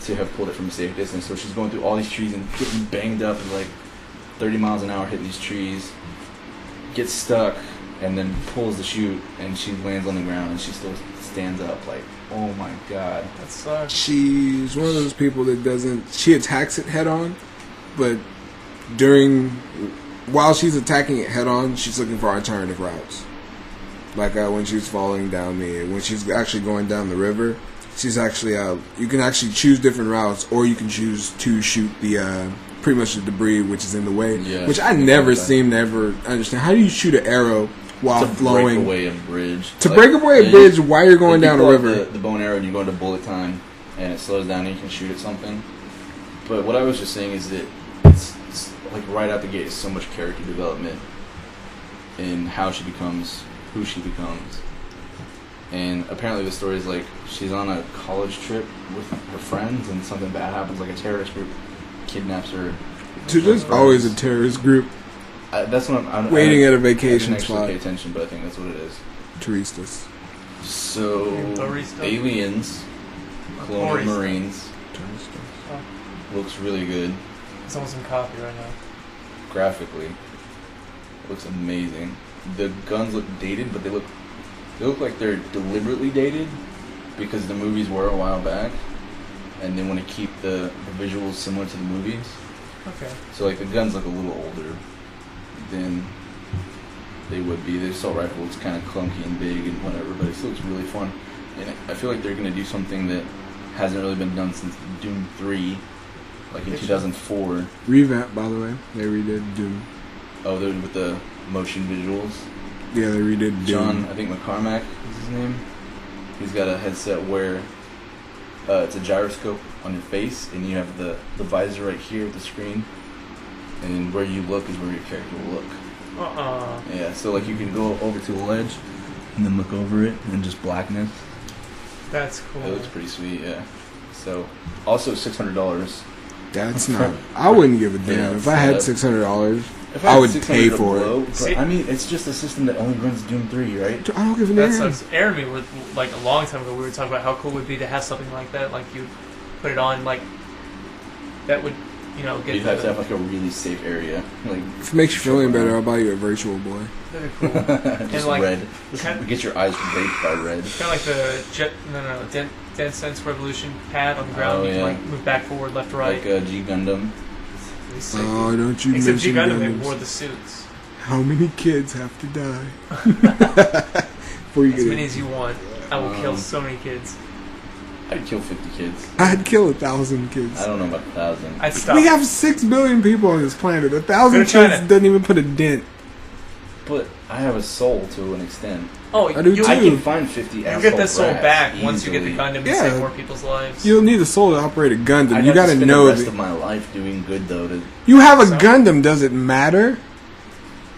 to have pulled it from a safe distance. So she's going through all these trees and getting banged up at like 30 miles an hour hitting these trees, gets stuck, and then pulls the chute, and she lands on the ground, and she still stands up. Like, oh my god. That sucks. She's one of those people that she attacks it head on, but while she's attacking it head on, she's looking for alternative routes. Like when she's falling down when she's actually going down the river, she's actually you can actually choose different routes, or you can choose to shoot the pretty much the debris which is in the way. Yeah, which I never seem to ever understand. How do you shoot an arrow while flowing? To break away a bridge. To break away a bridge while you're going down a river. The bow and arrow, and you go into bullet time, and it slows down, and you can shoot at something. But what I was just saying is that it's like right out the gate is so much character development in how she becomes who she becomes. And apparently the story is like she's on a college trip with her friends and something bad happens, like a terrorist group kidnaps her. Dude, there's always a terrorist group. That's what I'm waiting at a vacation I didn't spot. Pay attention, but I think that's what it is. Touristas. So aliens, colonial marines. Looks really good. It's almost in copy right now. Graphically, looks amazing. The guns look dated, but they look like they're deliberately dated because the movies were a while back, and they want to keep the visuals similar to the movies. Okay. So like the guns look a little older than they would be. The assault rifle looks kind of clunky and big and whatever, but it still looks really fun. And I feel like they're going to do something that hasn't really been done since Doom 3, like in 2004. Revamp, by the way. They redid Doom. Oh, they're with the motion visuals. Yeah, they redid Doom. John, I think McCormack is his name. He's got a headset where it's a gyroscope on your face, and you have the visor right here with the screen, and where you look is where your character will look. Yeah, so like you can go over to a ledge and then look over it, and just blackness. That's cool. It looks pretty sweet, yeah. So, also $600. That's not. I wouldn't give a damn if I had $600. I would pay for it. I mean, it's just a system that only runs Doom 3, right? I don't give a damn. damn. That sucks. Aaron and me were, like, a long time ago, we were talking about how cool it would be to have something like that. Like, you put it on, like, that would, get... You'd have to have, like, a really safe area. Like, if it makes you feel any better, I'll buy you a virtual boy. That'd be cool. Just and, like, red. Get your eyes raped by red. Kind of like the Dead Sense Revolution pad on the ground. You can, like, move back, forward, left, right. Like G Gundam. Oh, don't you Except mention G Gundam, they Gundams. wore the suits. How many kids have to die? As many as you want. I will kill so many kids. I'd kill 50 kids. I'd kill 1,000 kids. I don't know about 1,000. I'd stop. We have 6 billion people on this planet. 1,000 kids doesn't even put a dent. But I have a soul to an extent. Oh, I do too. I can find 50 assholes. You get that soul back easily. once you get the Gundam and save more people's lives. You don't need a soul to operate a Gundam. You gotta spend know the rest of my life doing good though. You have a Gundam. Does it matter?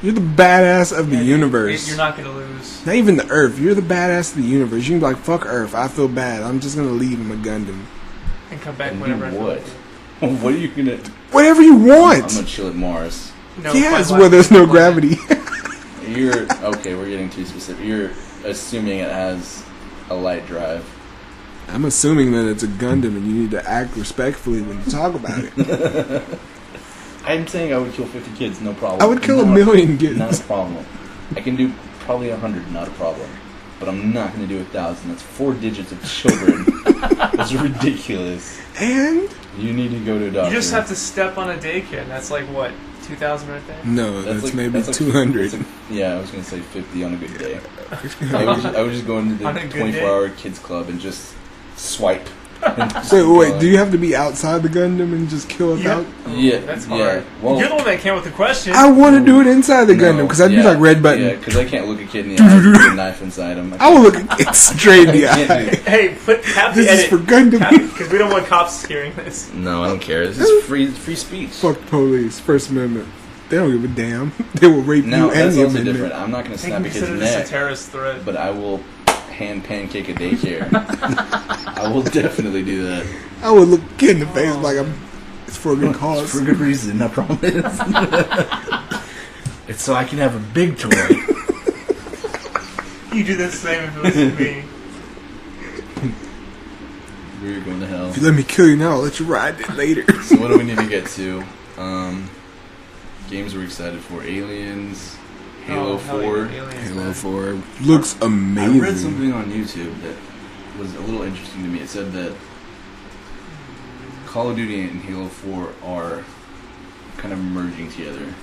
You're the badass of the universe. You're not gonna lose. Not even the Earth. You're the badass of the universe. You can be like, fuck Earth. I feel bad. I'm just gonna leave him a Gundam. And come back whenever I feel like it. What are you gonna? Whatever you want. I'm gonna chill at Mars. No, Yes, where there's no gravity. You're okay. We're getting too specific. You're assuming it has a light drive. I'm assuming that it's a Gundam, and you need to act respectfully when you talk about it. I'm saying I would kill 50 kids, no problem. I would kill 1,000,000 kids. Not a problem. I can do probably 100, not a problem. But I'm not going to do 1,000. That's 4 digits of children. That's ridiculous. And you need to go to a doctor. You just have to step on a daycare, and that's like what, 2,000 right there? No, that's maybe 200. Yeah, I was going to say 50 on a good day. I would just go into the 24-hour kids club and just swipe. So wait, do you have to be outside the Gundam and just kill it out? Yeah, that's hard. Yeah. Well, you're the one that came with the question. I want to do it inside the Gundam because I'd be like red button. Yeah, because I can't look a kid in the eye with a knife inside him. I will look a kid straight in the eye. Hey, have the This edit. is for Gundam. Because we don't want cops hearing this. No, I don't care. This is free speech. Fuck police. First Amendment. They don't give a damn. They will rape you and that's the also amendment. different. I'm not going to snap a kid's consider this neck. a terrorist threat. But I will hand pancake a daycare. I will definitely do that. I would look a kid in the face like it's for a good cause. It's for good reason, I promise. It's so I can have a big toy. You do the same if it was me. We're going to hell. If you let me kill you now, I'll let you ride it later. So what do we need to get to? Games we're excited for. Aliens. Halo 4. Halo 4 looks amazing. I read something on YouTube that was a little interesting to me. It said that Call of Duty and Halo 4 are kind of merging together.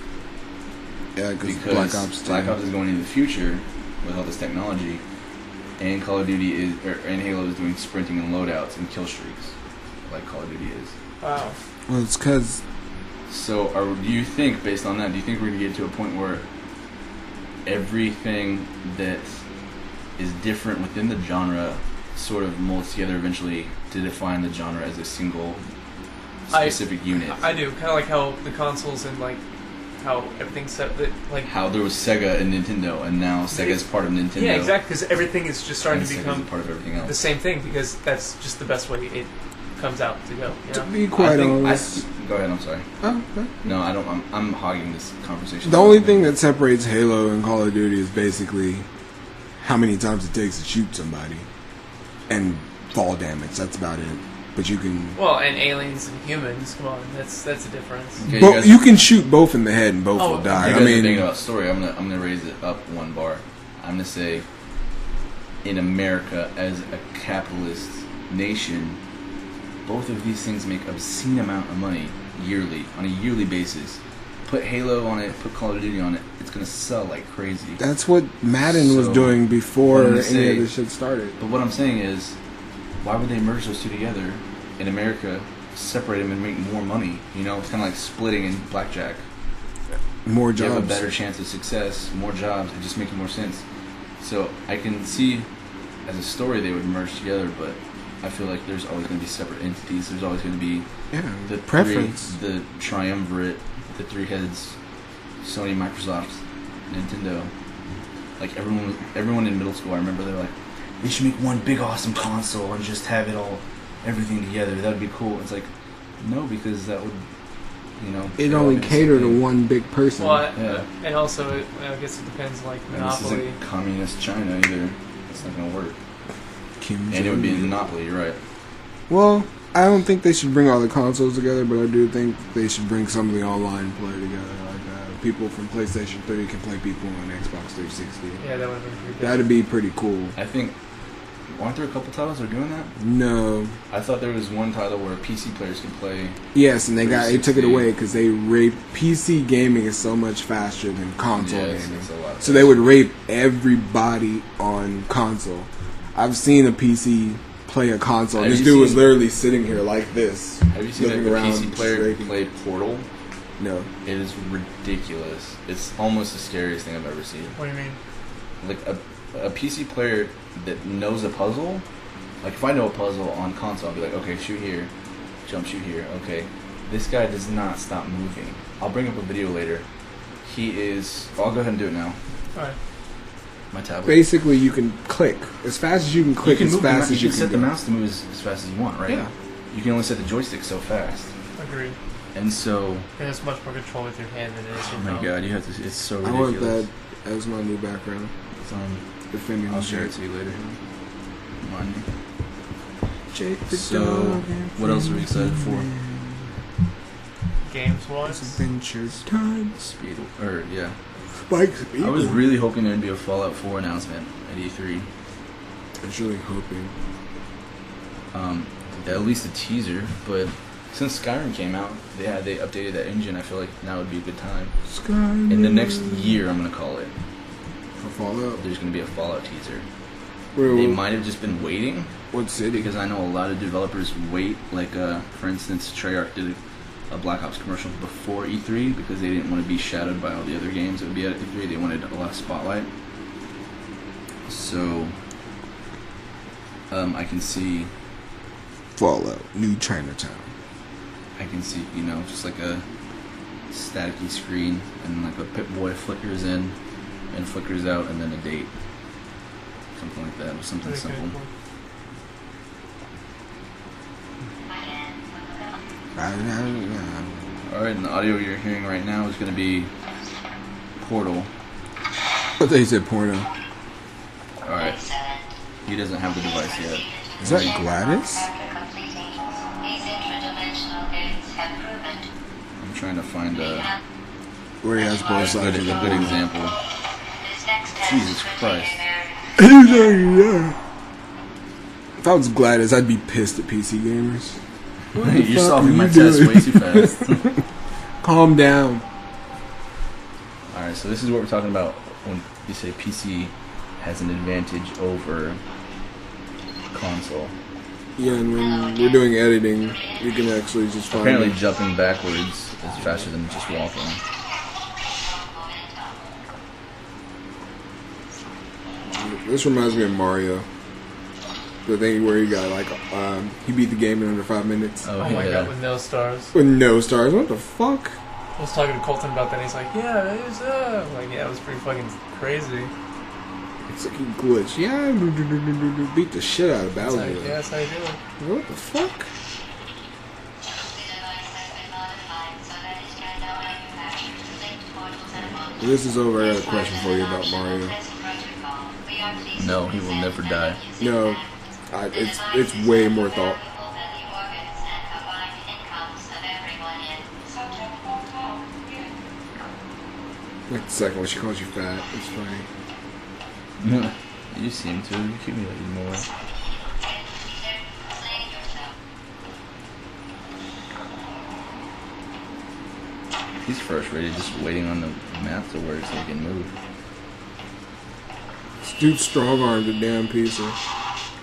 Yeah, because Black Ops is going into the future with all this technology, and Call of Duty and Halo is doing sprinting and loadouts and kill streaks, like Call of Duty is. Wow. Well, it's because. So, do you think, based on that, do you think we're going to get to a point where everything that is different within the genre sort of molds together eventually to define the genre as a single specific unit? I do. Kind of like how the consoles and like how everything's set. Like how there was Sega and Nintendo, and now Sega's part of Nintendo. Yeah, exactly. Because everything is just starting to become part of everything else. The same thing, because that's just the best way it comes out to go. You know? To be quite honest. Go ahead. I'm sorry. Oh, okay. No, I don't. I'm hogging this conversation. The only thing that separates Halo and Call of Duty is basically how many times it takes to shoot somebody and fall damage. That's about it. But you can. Well, and aliens and humans. Come on, that's a difference. Okay, but you can shoot both in the head and both will die. I mean, thinking about story. I'm gonna raise it up one bar. I'm gonna say, in America as a capitalist nation, both of these things make obscene amount of money yearly, on a yearly basis. Put Halo on it, put Call of Duty on it, it's going to sell like crazy. That's what Madden was doing before any of this shit started. But what I'm saying is, why would they merge those two together in America, separate them and make more money? You know, it's kind of like splitting in blackjack. More jobs. You have a better chance of success, more jobs, it just makes more sense. So I can see, as a story, they would merge together, but I feel like there's always going to be separate entities. There's always going to be the preference, the triumvirate, the three heads: Sony, Microsoft, Nintendo. Like everyone in middle school, I remember they were like, "We should make one big awesome console and just have it all, everything together. That would be cool." It's like, no, because that would, you know, it only cater to one big person. Well, and also, I guess it depends, like Monopoly. And this isn't communist China either. It's not going to work. And it would be a monopoly, you're right. Well, I don't think they should bring all the consoles together, but I do think they should bring some of the online play together. Like people from PlayStation 3 can play people on Xbox 360. Yeah, that would have been pretty good. That'd be pretty cool. I think, aren't there a couple titles that are doing that? No. I thought there was one title where PC players can play. Yes, and they took it away because they rape PC gaming is so much faster than console gaming. So they would rape everybody on console. I've seen a PC play a console. This dude was literally sitting here like this. Have you seen a PC player play Portal? No. It is ridiculous. It's almost the scariest thing I've ever seen. What do you mean? Like a PC player that knows a puzzle. Like if I know a puzzle on console, I'll be like, okay, shoot here, jump, shoot here. Okay, this guy does not stop moving. I'll bring up a video later. I'll go ahead and do it now. All right. My tablet. Basically, you can click as fast as you can click, as fast as you can set the mouse to move as fast as you want, right? Yeah. You can only set the joystick so fast. Agreed. And so... And it's much more control with your hand than it is Oh your my phone. god, you have to... It's so I ridiculous. want that as my new background. It's on... Defending I'll the share it Jake. to you later. Remind me. Jake the So, dog. what else are we excited for? Games-wise? It's adventure time. Speed... Or, yeah. Spike Speed. I was really hoping there'd be a Fallout 4 announcement at E3. I was really hoping. At least a teaser, but since Skyrim came out, they updated that engine. I feel like now would be a good time. Skyrim. In the next year, I'm gonna call it. For Fallout. There's gonna be a Fallout teaser. Wait, They might have just been waiting what city? because I know a lot of developers wait. Like, for instance, Treyarch did a Black Ops commercial before E3 because they didn't want to be shadowed by all the other games that would be at E3. They wanted a lot of spotlight. So, I can see. Fallout, New Chinatown. I can see, just like a staticky screen and like a Pip-Boy flickers in and flickers out and then a date. Something like that, or something Pretty simple. cool. Alright, and the audio you're hearing right now is going to be Portal. I thought you said porno. Alright. He doesn't have the device yet. Is that Gladys? I'm trying to find a Where he has both sides of the good porno. example. Jesus Christ. If I was Gladys, I'd be pissed at PC gamers. You're fuck solving are my you test doing? way too fast. Calm down. Alright, so this is what we're talking about when you say PC has an advantage over console. Yeah, and when you're doing editing, you can actually just find Apparently it. jumping backwards is faster than just walking. This reminds me of Mario. The thing where he got like, he beat the game in under 5 minutes. Oh my god, with no stars. With no stars. What the fuck? I was talking to Colton about that, and he's like, yeah, it was, I'm like, yeah, it was pretty fucking crazy. It's like a glitch. Yeah, beat the shit out of It's Bowser. like, yeah, that's how you do it. What the fuck? This is over. I got a question for you about Mario. No, he will never die. No, it's way more thought. Like the second one, she calls you fat. It's funny. You seem to accumulate more. He's first rated, just waiting on the map to work so he can move. This dude strong armed a damn piece of.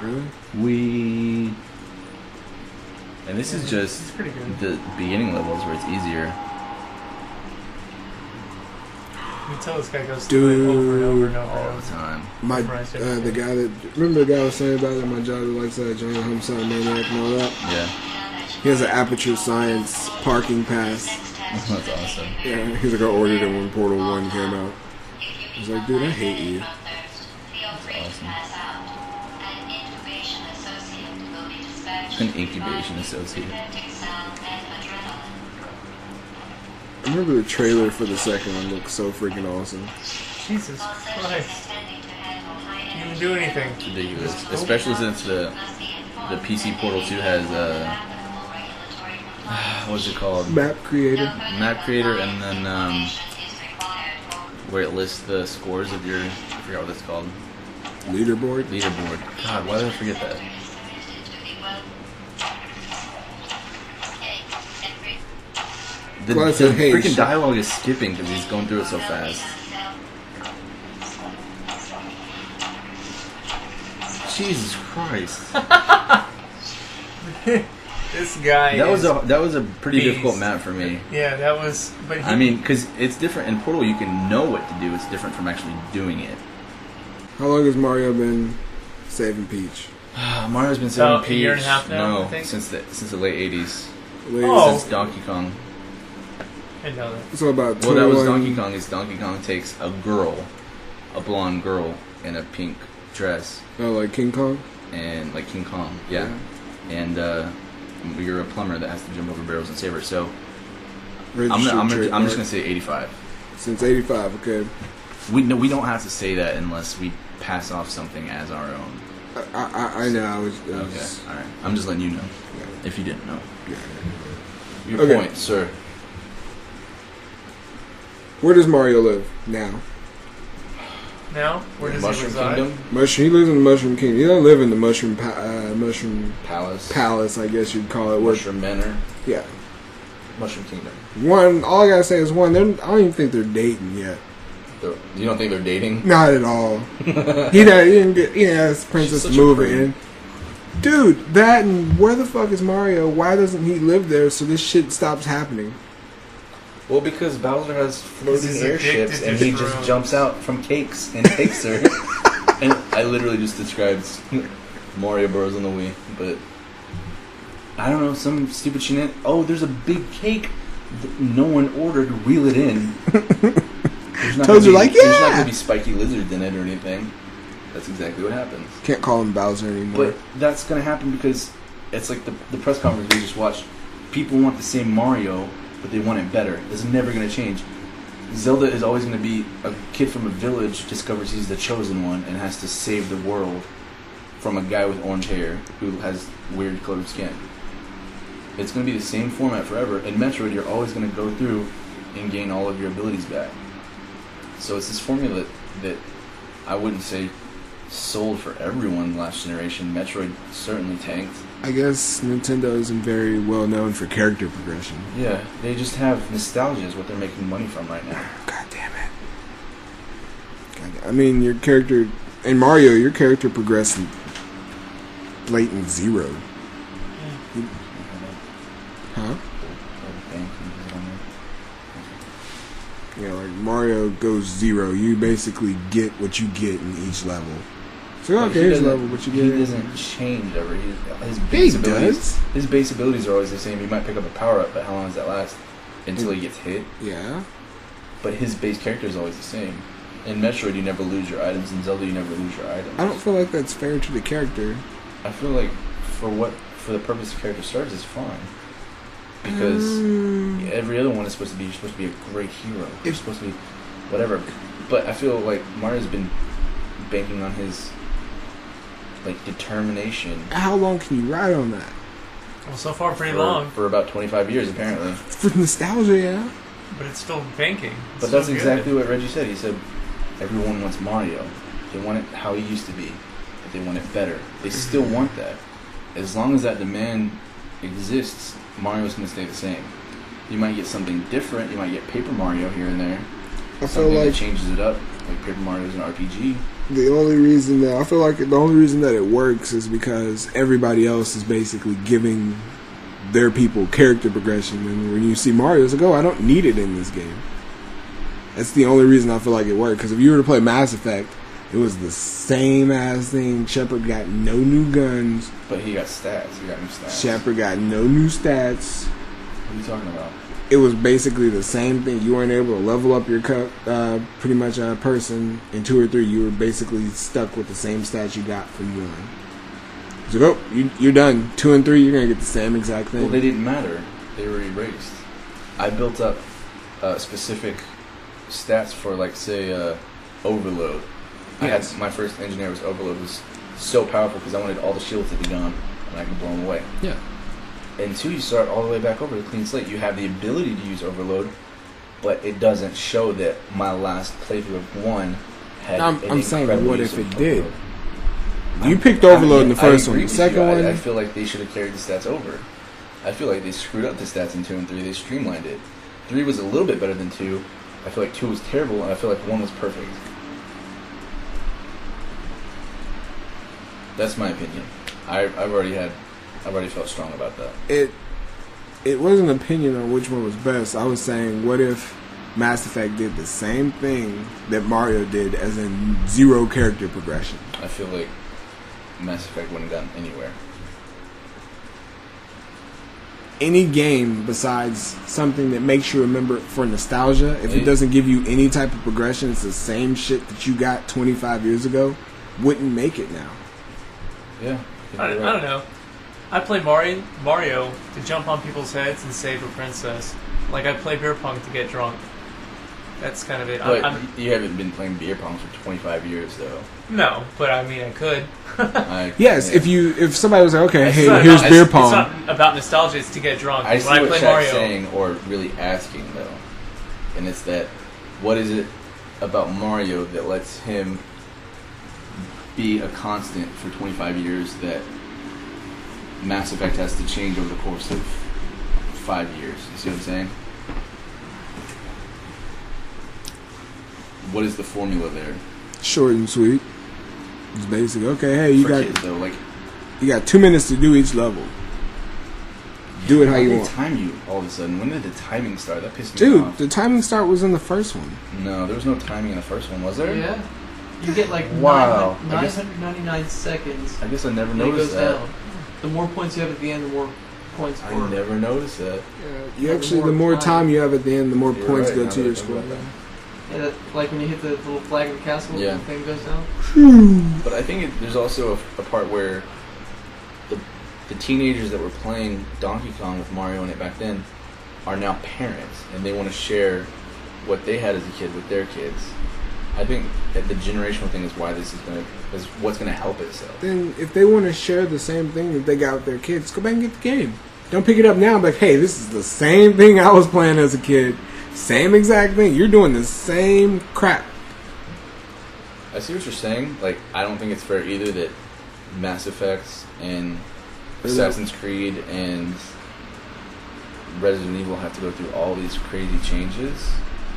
Really? And this is just It's pretty good. the beginning levels where it's easier. You can tell this guy goes through it over and over and over All and the over. time. My Right, the guy that remember the guy I was saying about that my job that likes that Johnny Homicide Maniac and all that. Yeah. He has an Aperture Science parking pass. That's awesome. Yeah, he's like I ordered it when Portal 1 came out. He's like, dude, I hate you. That's awesome. An incubation associate. I remember the trailer for the second one looked so freaking awesome. Jesus Christ. You didn't do anything. It's ridiculous. Especially since the PC Portal 2 has what's it called? Map creator. Map creator, and then where it lists the scores of your, I forgot what it's called. Leaderboard. Leaderboard. God, why did I forget that? The Well, I said, hey, freaking shit. dialogue is skipping because he's going through it so fast. Jesus Christ. This guy That was a pretty beast. difficult map for me. Yeah, that was... But I mean, because it's different. In Portal, you can know what to do. It's different from actually doing it. How long has Mario been saving Peach? Mario's been saving About a Peach. year and a half now, I No, think. since the late 80s. Oh. Since Donkey Kong. I know that. It's all about 21. Well, that was Donkey Kong. Is Donkey Kong takes a blonde girl in a pink dress, Oh, like King Kong? and like King Kong, yeah. And you're a plumber that has to jump over barrels and saber. So I'm just gonna say 85. Since 85, okay. We don't have to say that unless we pass off something as our own. I know. I was okay. All right. I'm just letting you know if you didn't know. Yeah. Your point, sir. Where does Mario live now? Now? Where does he reside? Kingdom? He lives in the Mushroom Kingdom. He doesn't live in the Mushroom Palace, I guess you'd call it. Mushroom Manor. Yeah. Mushroom Kingdom. All I gotta say is I don't even think they're dating yet. You don't think they're dating? Not at all. he didn't get, it's Princess moving. Dude, that and where the fuck is Mario? Why doesn't he live there so this shit stops happening? Well, because Bowser has floating airships and he just jumps out from cakes and takes her. And I literally just described Mario Bros on the Wii, but I don't know, some stupid shenanigans. Oh, there's a big cake that no one ordered. Reel it in. Toads are like, yeah. There's not going to be spiky lizards in it or anything. That's exactly what happens. Can't call him Bowser anymore. But that's going to happen because it's like the press conference we just watched. People want the same Mario, but they want it better. It's never going to change. Zelda is always going to be a kid from a village discovers he's the chosen one and has to save the world from a guy with orange hair who has weird colored skin. It's going to be the same format forever. In Metroid, you're always going to go through and gain all of your abilities back. So it's this formula that I wouldn't say sold for everyone last generation. Metroid certainly tanked. I guess Nintendo isn't very well known for character progression. Yeah, they just have nostalgia is what they're making money from right now. God damn it. I mean, your character... In Mario, your character progressed blatant zero. Huh? Yeah, like Mario goes zero. You basically get what you get in each level. So okay, his level, but you get. He doesn't change ever. His base abilities are always the same. He might pick up a power up, but how long does that last? Until he gets hit. Yeah. But his base character is always the same. In Metroid, you never lose your items. In Zelda, you never lose your items. I don't feel like that's fair to the character. I feel like for the purpose the character serves, it's fine. Because every other one is supposed to be, you're supposed to be a great hero. You're supposed to be whatever. But I feel like Mario's been banking on his determination. How long can you ride on that? Well, so far pretty long. For about 25 years, apparently. For nostalgia, yeah. But it's still banking. But that's exactly what Reggie said. He said, everyone wants Mario. They want it how he used to be. But they want it better. They still want that. As long as that demand exists, Mario's going to stay the same. You might get something different. You might get Paper Mario here and there. I feel like that changes it up. Like Paper Mario's an RPG. The only reason that it works is because everybody else is basically giving their people character progression, and when you see Mario, it's like, oh, I don't need it in this game. That's the only reason I feel like it worked. Because if you were to play Mass Effect, it was the same ass thing. Shepard got no new guns. But he got stats. He got new stats. Shepard got no new stats. What are you talking about? It was basically the same thing. You weren't able to level up your pretty much a person in 2 or 3. You were basically stuck with the same stats you got from 1. So you're done. 2 and 3, you're gonna get the same exact thing. Well, they didn't matter. They were erased. I built up specific stats for, say, Overload. Yes. My first engineer was Overload. It was so powerful because I wanted all the shields to be gone and I could blow them away. Yeah. And 2, you start all the way back over to clean slate. You have the ability to use Overload, but it doesn't show that my last playthrough of 1 had. I'm saying, what if it did? You picked Overload in the first one. The second one, I feel like they should have carried the stats over. I feel like they screwed up the stats in 2 and 3. They streamlined it. 3 was a little bit better than 2. I feel like 2 was terrible, and I feel like 1 was perfect. That's my opinion. I've already felt strong about that. It wasn't an opinion on which one was best. I was saying, what if Mass Effect did the same thing that Mario did, as in 0 character progression? I feel like Mass Effect wouldn't have gotten anywhere. Any game besides something that makes you remember it for nostalgia, if it doesn't give you any type of progression, it's the same shit that you got 25 years ago, wouldn't make it now. Yeah. I don't know. I play Mario to jump on people's heads and save a princess. Like I play beer pong to get drunk. That's kind of it. But you haven't been playing beer pong for 25 years, though. No, but I mean I could. Yes, yeah. if somebody was like, okay, hey, here's beer pong. It's not about nostalgia. It's to get drunk. I see when what I play Shaq's Mario, saying, or really asking though, and it's that what is it about Mario that lets him be a constant for 25 years that Mass Effect has to change over the course of 5 years? You see what I'm saying? What is the formula there? Short and sweet. It's basic. Okay, hey, you got 2 minutes to do each level. Do it how you want. Time you all of a sudden. When did the timing start? That pissed me off. Dude, the timing start was in the first one. No, there was no timing in the first one, was there? Yeah. You get like wow. 999 seconds. I guess I never noticed that. Down. The more points you have at the end, the more points. I never noticed that. Yeah, the more time you have at the end, the more points go to your score. Yeah, like when you hit the little flag of the castle, the thing goes down. But I think there's also a part where the teenagers that were playing Donkey Kong with Mario in it back then are now parents, and they want to share what they had as a kid with their kids. I think that the generational thing is why this is what's gonna help itself. Then, if they want to share the same thing that they got with their kids, go back and get the game. Don't pick it up now and be like, hey, this is the same thing I was playing as a kid. Same exact thing. You're doing the same crap. I see what you're saying. Like, I don't think it's fair either that Mass Effects and Assassin's Creed and Resident Evil have to go through all these crazy changes.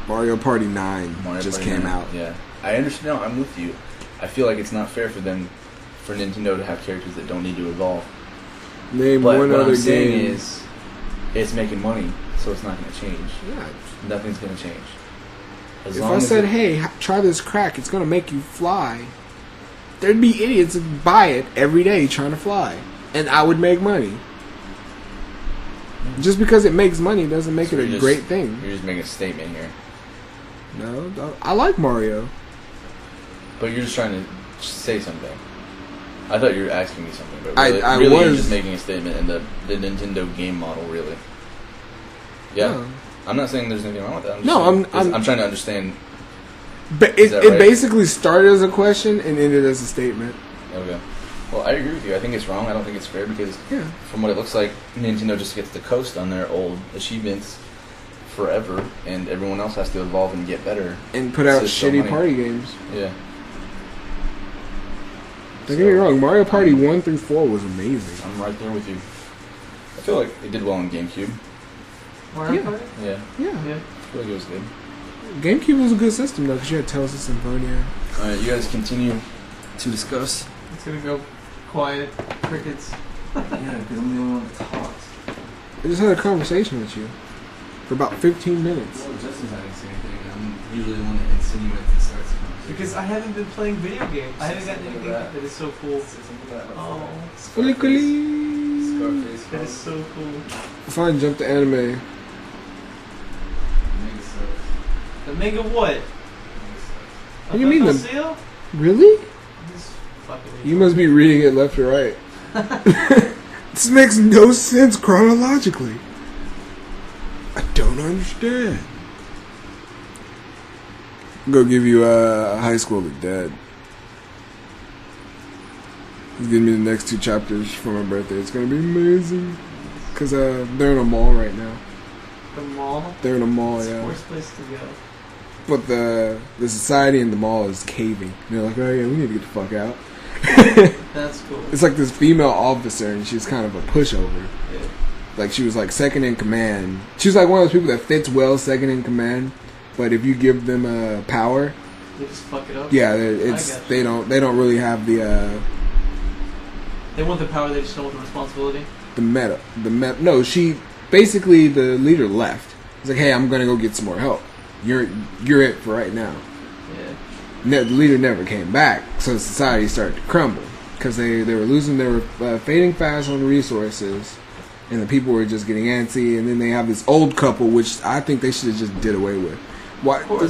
Mario Party 9 just came out. Yeah. I understand. No, I'm with you. I feel like it's not fair for Nintendo to have characters that don't need to evolve. Name but one what other I'm game. saying is, it's making money, so it's not going to change. Yeah. Nothing's going to change. If I said, hey, try this crack, it's going to make you fly, there'd be idiots that buy it every day trying to fly. And I would make money. Just because it makes money doesn't make it a great thing. You're just making a statement here. No, I like Mario. But you're just trying to say something. I thought you were asking me something, but I really was you're just making a statement in the Nintendo game model, really. Yeah. No. I'm not saying there's anything wrong with that. I'm trying to understand. But it basically started as a question and ended as a statement. Okay. Well, I agree with you. I think it's wrong. I don't think it's fair because from what it looks like, Nintendo just gets to coast on their old achievements forever, and everyone else has to evolve and get better. And put out shitty party games. Yeah. Don't get me wrong, Mario Party 1 through 4 was amazing. I'm right there with you. I feel like it did well on GameCube. Mario Party? Yeah. I feel like it was good. GameCube was a good system, though, because you had Tales of Symphonia. Alright, you guys continue to discuss. It's going to go quiet. Crickets. Yeah, because I'm the only one that talks. I just had a conversation with you for about 15 minutes. Well, Justin's not going to say anything. I'm usually the one that insinuates and starts the conversation. Because I haven't been playing video games. I haven't gotten anything that is so cool. Oh. Scarface. That is so cool. Fine, jump to anime. The manga what? What do you mean the... Really? You must be reading it left or right. This makes no sense chronologically. I don't understand. I'm gonna give you High School of the Dead. He's giving me the next 2 chapters for my birthday. It's gonna be amazing. Because they're in a mall right now. The mall? They're in a mall, it's yeah. It's the worst place to go. But the society in the mall is caving. And they're like, oh yeah, we need to get the fuck out. That's cool. It's like this female officer, and she's kind of a pushover. Yeah. Like, she was like second in command. She's like one of those people that fits well second in command, but if you give them power, they just fuck it up. Yeah, they don't really have the. They want the power. They just don't want the responsibility. The meta. No, she basically the leader left. He's like, hey, I'm gonna go get some more help. You're it for right now. Yeah. The leader never came back, so society started to crumble because they were losing. They were fading fast on resources, and the people were just getting antsy. And then they have this old couple, which I think they should have just did away with.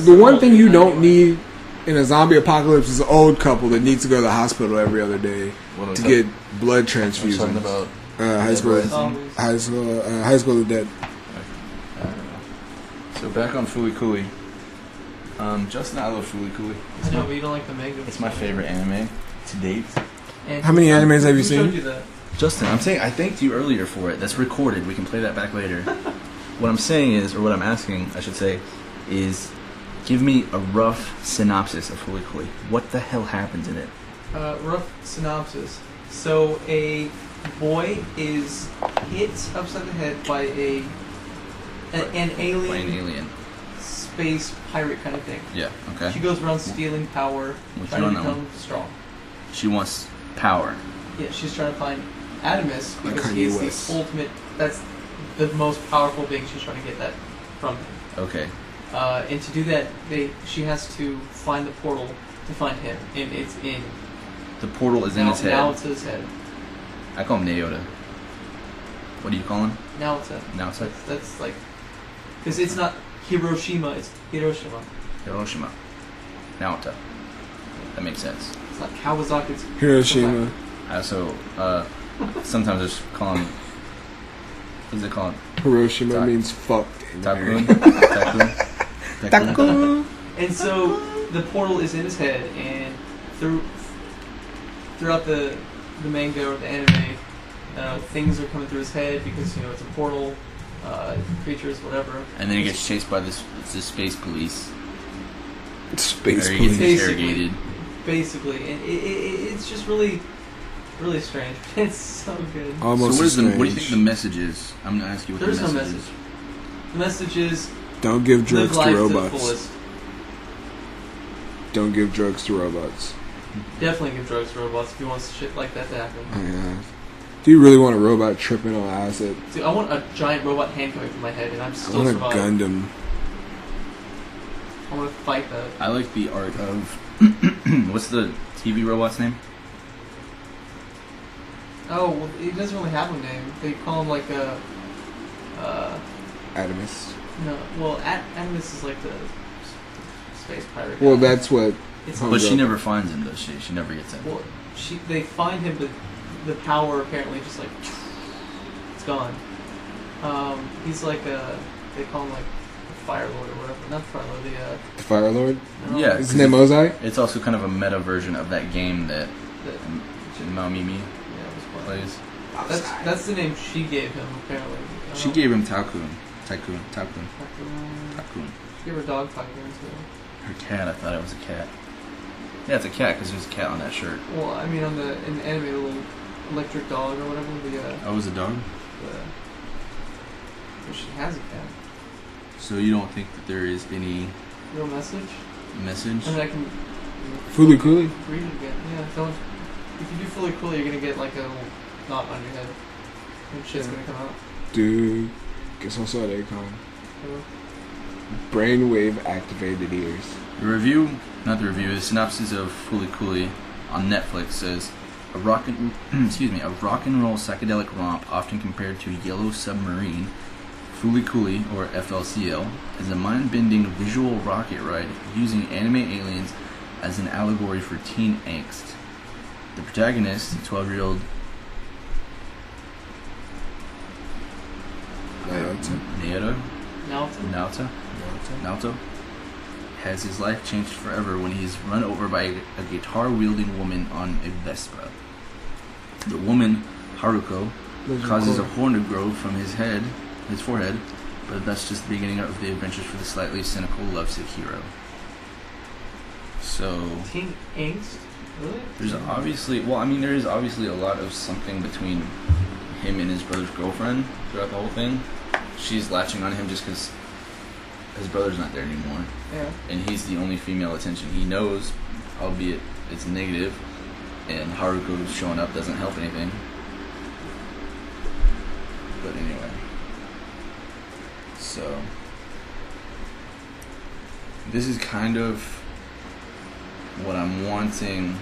The one thing you don't need in a zombie apocalypse is an old couple that needs to go to the hospital every other day to get blood transfusions. Are you talking about High School of the Dead. I don't know. So back on Fooly Cooly. Justin, I love Fooly Cooly. I know, but you don't like the manga. It's my favorite anime to date. And How many animes have you who seen? showed you that? Justin, I'm saying I thanked you earlier for it. That's recorded. We can play that back later. What I'm saying is, or what I'm asking, I should say, is give me a rough synopsis of Fooly Cooly. What the hell happens in it? Rough synopsis. So a boy is hit upside the head by an alien, By an alien. space pirate kind of thing. Yeah, okay. She goes around stealing power, What's trying to going on? become strong. She wants power. Yeah, she's trying to find Adamus Like because Kanye he's West. the ultimate. That's the most powerful being. She's trying to get that from him. Okay. And to do that, she has to find the portal to find him, and it's in. The portal is in Now, his head. now it's his head. I call him Naota. What do you call him? Now it's a. Naota? That's like, because it's not Hiroshima, it's Hiroshima. Hiroshima. Naota. That makes sense. It's not Kawasaki, it's Hiroshima. I also, sometimes I just call him, what does it called? Hiroshima means fucked. Takun? Takun? Takun. And so the portal is in his head, and throughout the manga or the anime, things are coming through his head because it's a portal, creatures, whatever. And then he gets chased by this space police. Space Or he gets police. interrogated. Basically, and it's just really, really strange. It's so good. Almost So what do you strange. think the message is? I'm going to ask you what There's the no message message. The message is Don't give drugs live to life to the robots. fullest. Don't give drugs to robots. Definitely give drugs to robots if you want shit like that to happen. Yeah. Do you really want a robot tripping on acid? Dude, I want a giant robot hand coming from my head, and I'm I still want a surviving. Gundam. I want to fight that. I like the art of... what's the TV robot's name? Oh, well, he doesn't really have a name. They call him like a. Adamus. No, well, Adamus is like the space pirate. Well, guy. that's what. It's But she up. never finds him, does she? She never gets him. Well, they find him, but the power apparently just like it's gone. He's like they call him like the Fire Lord or whatever. Not the Fire Lord. The Fire Lord? No, Yeah. His name Ozai? It's also kind of a meta version of that game that The, Maomimi yeah, it was playing. plays. That's the name she gave him apparently. She gave him Takun. Takun. She gave her dog Takun too. Her cat, I thought it was a cat. Yeah, it's a cat because there's a cat on that shirt. Well, I mean, in the anime, the little electric dog or whatever. Oh, it was a dog? Well, she has a cat. So you don't think that there is any Real message. message? I mean, I can Fooly Cooly? read it again. Yeah, don't. If you do fully cool, you're gonna get like a little knot on your head, and shit's gonna come out. Dude. Guess I saw that con. Brainwave activated ears. The synopsis of Fooly Cooly on Netflix says, a rock and roll psychedelic romp often compared to Yellow Submarine, Fooly Cooly, or FLCL, is a mind-bending visual rocket ride using anime aliens as an allegory for teen angst. The protagonist, 12-year-old Naoto, has his life changed forever when he is run over by a guitar-wielding woman on a Vespa. The woman, Haruko, causes a horn to grow from his forehead, but that's just the beginning of the adventures for the slightly cynical, lovesick hero. So, Teen angst, really? there is obviously a lot of something between him and his brother's girlfriend throughout the whole thing. She's latching on him just because his brother's not there anymore. Yeah. And he's the only female attention he knows, albeit it's negative, and Haruko showing up doesn't help anything. But anyway. So, this is kind of what I'm wanting.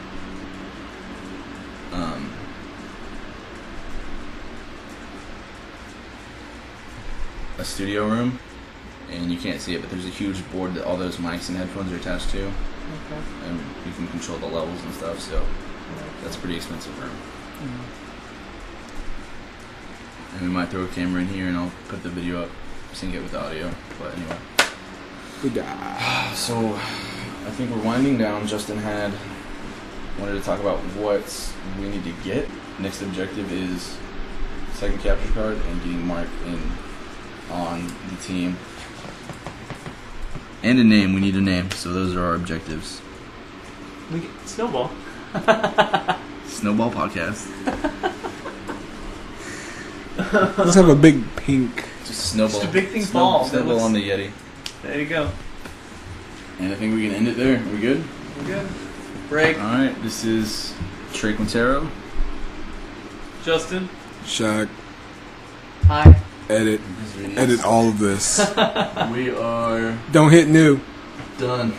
A studio room, and you can't see it, but there's a huge board that all those mics and headphones are attached to, Okay. and you can control the levels and stuff, so that's a pretty expensive room. And we might throw a camera in here and I'll put the video up, sync it with the audio. But anyway. We die. So, I think we're winding down. Justin wanted to talk about what we need to get. Next objective is second capture card and getting Mark in on the team. And a name. We need a name. So those are our objectives. We get Snowball. Snowball Podcast. Let's have a big pink. Just a snowball. Just a big thing fall. Snowball on the Yeti. There you go. And I think we can end it there. Are we good? We're good. Break. Alright, this is Trey Quintero. Justin. Shaq. Hi. Edit all of this. We are Don't hit new. done.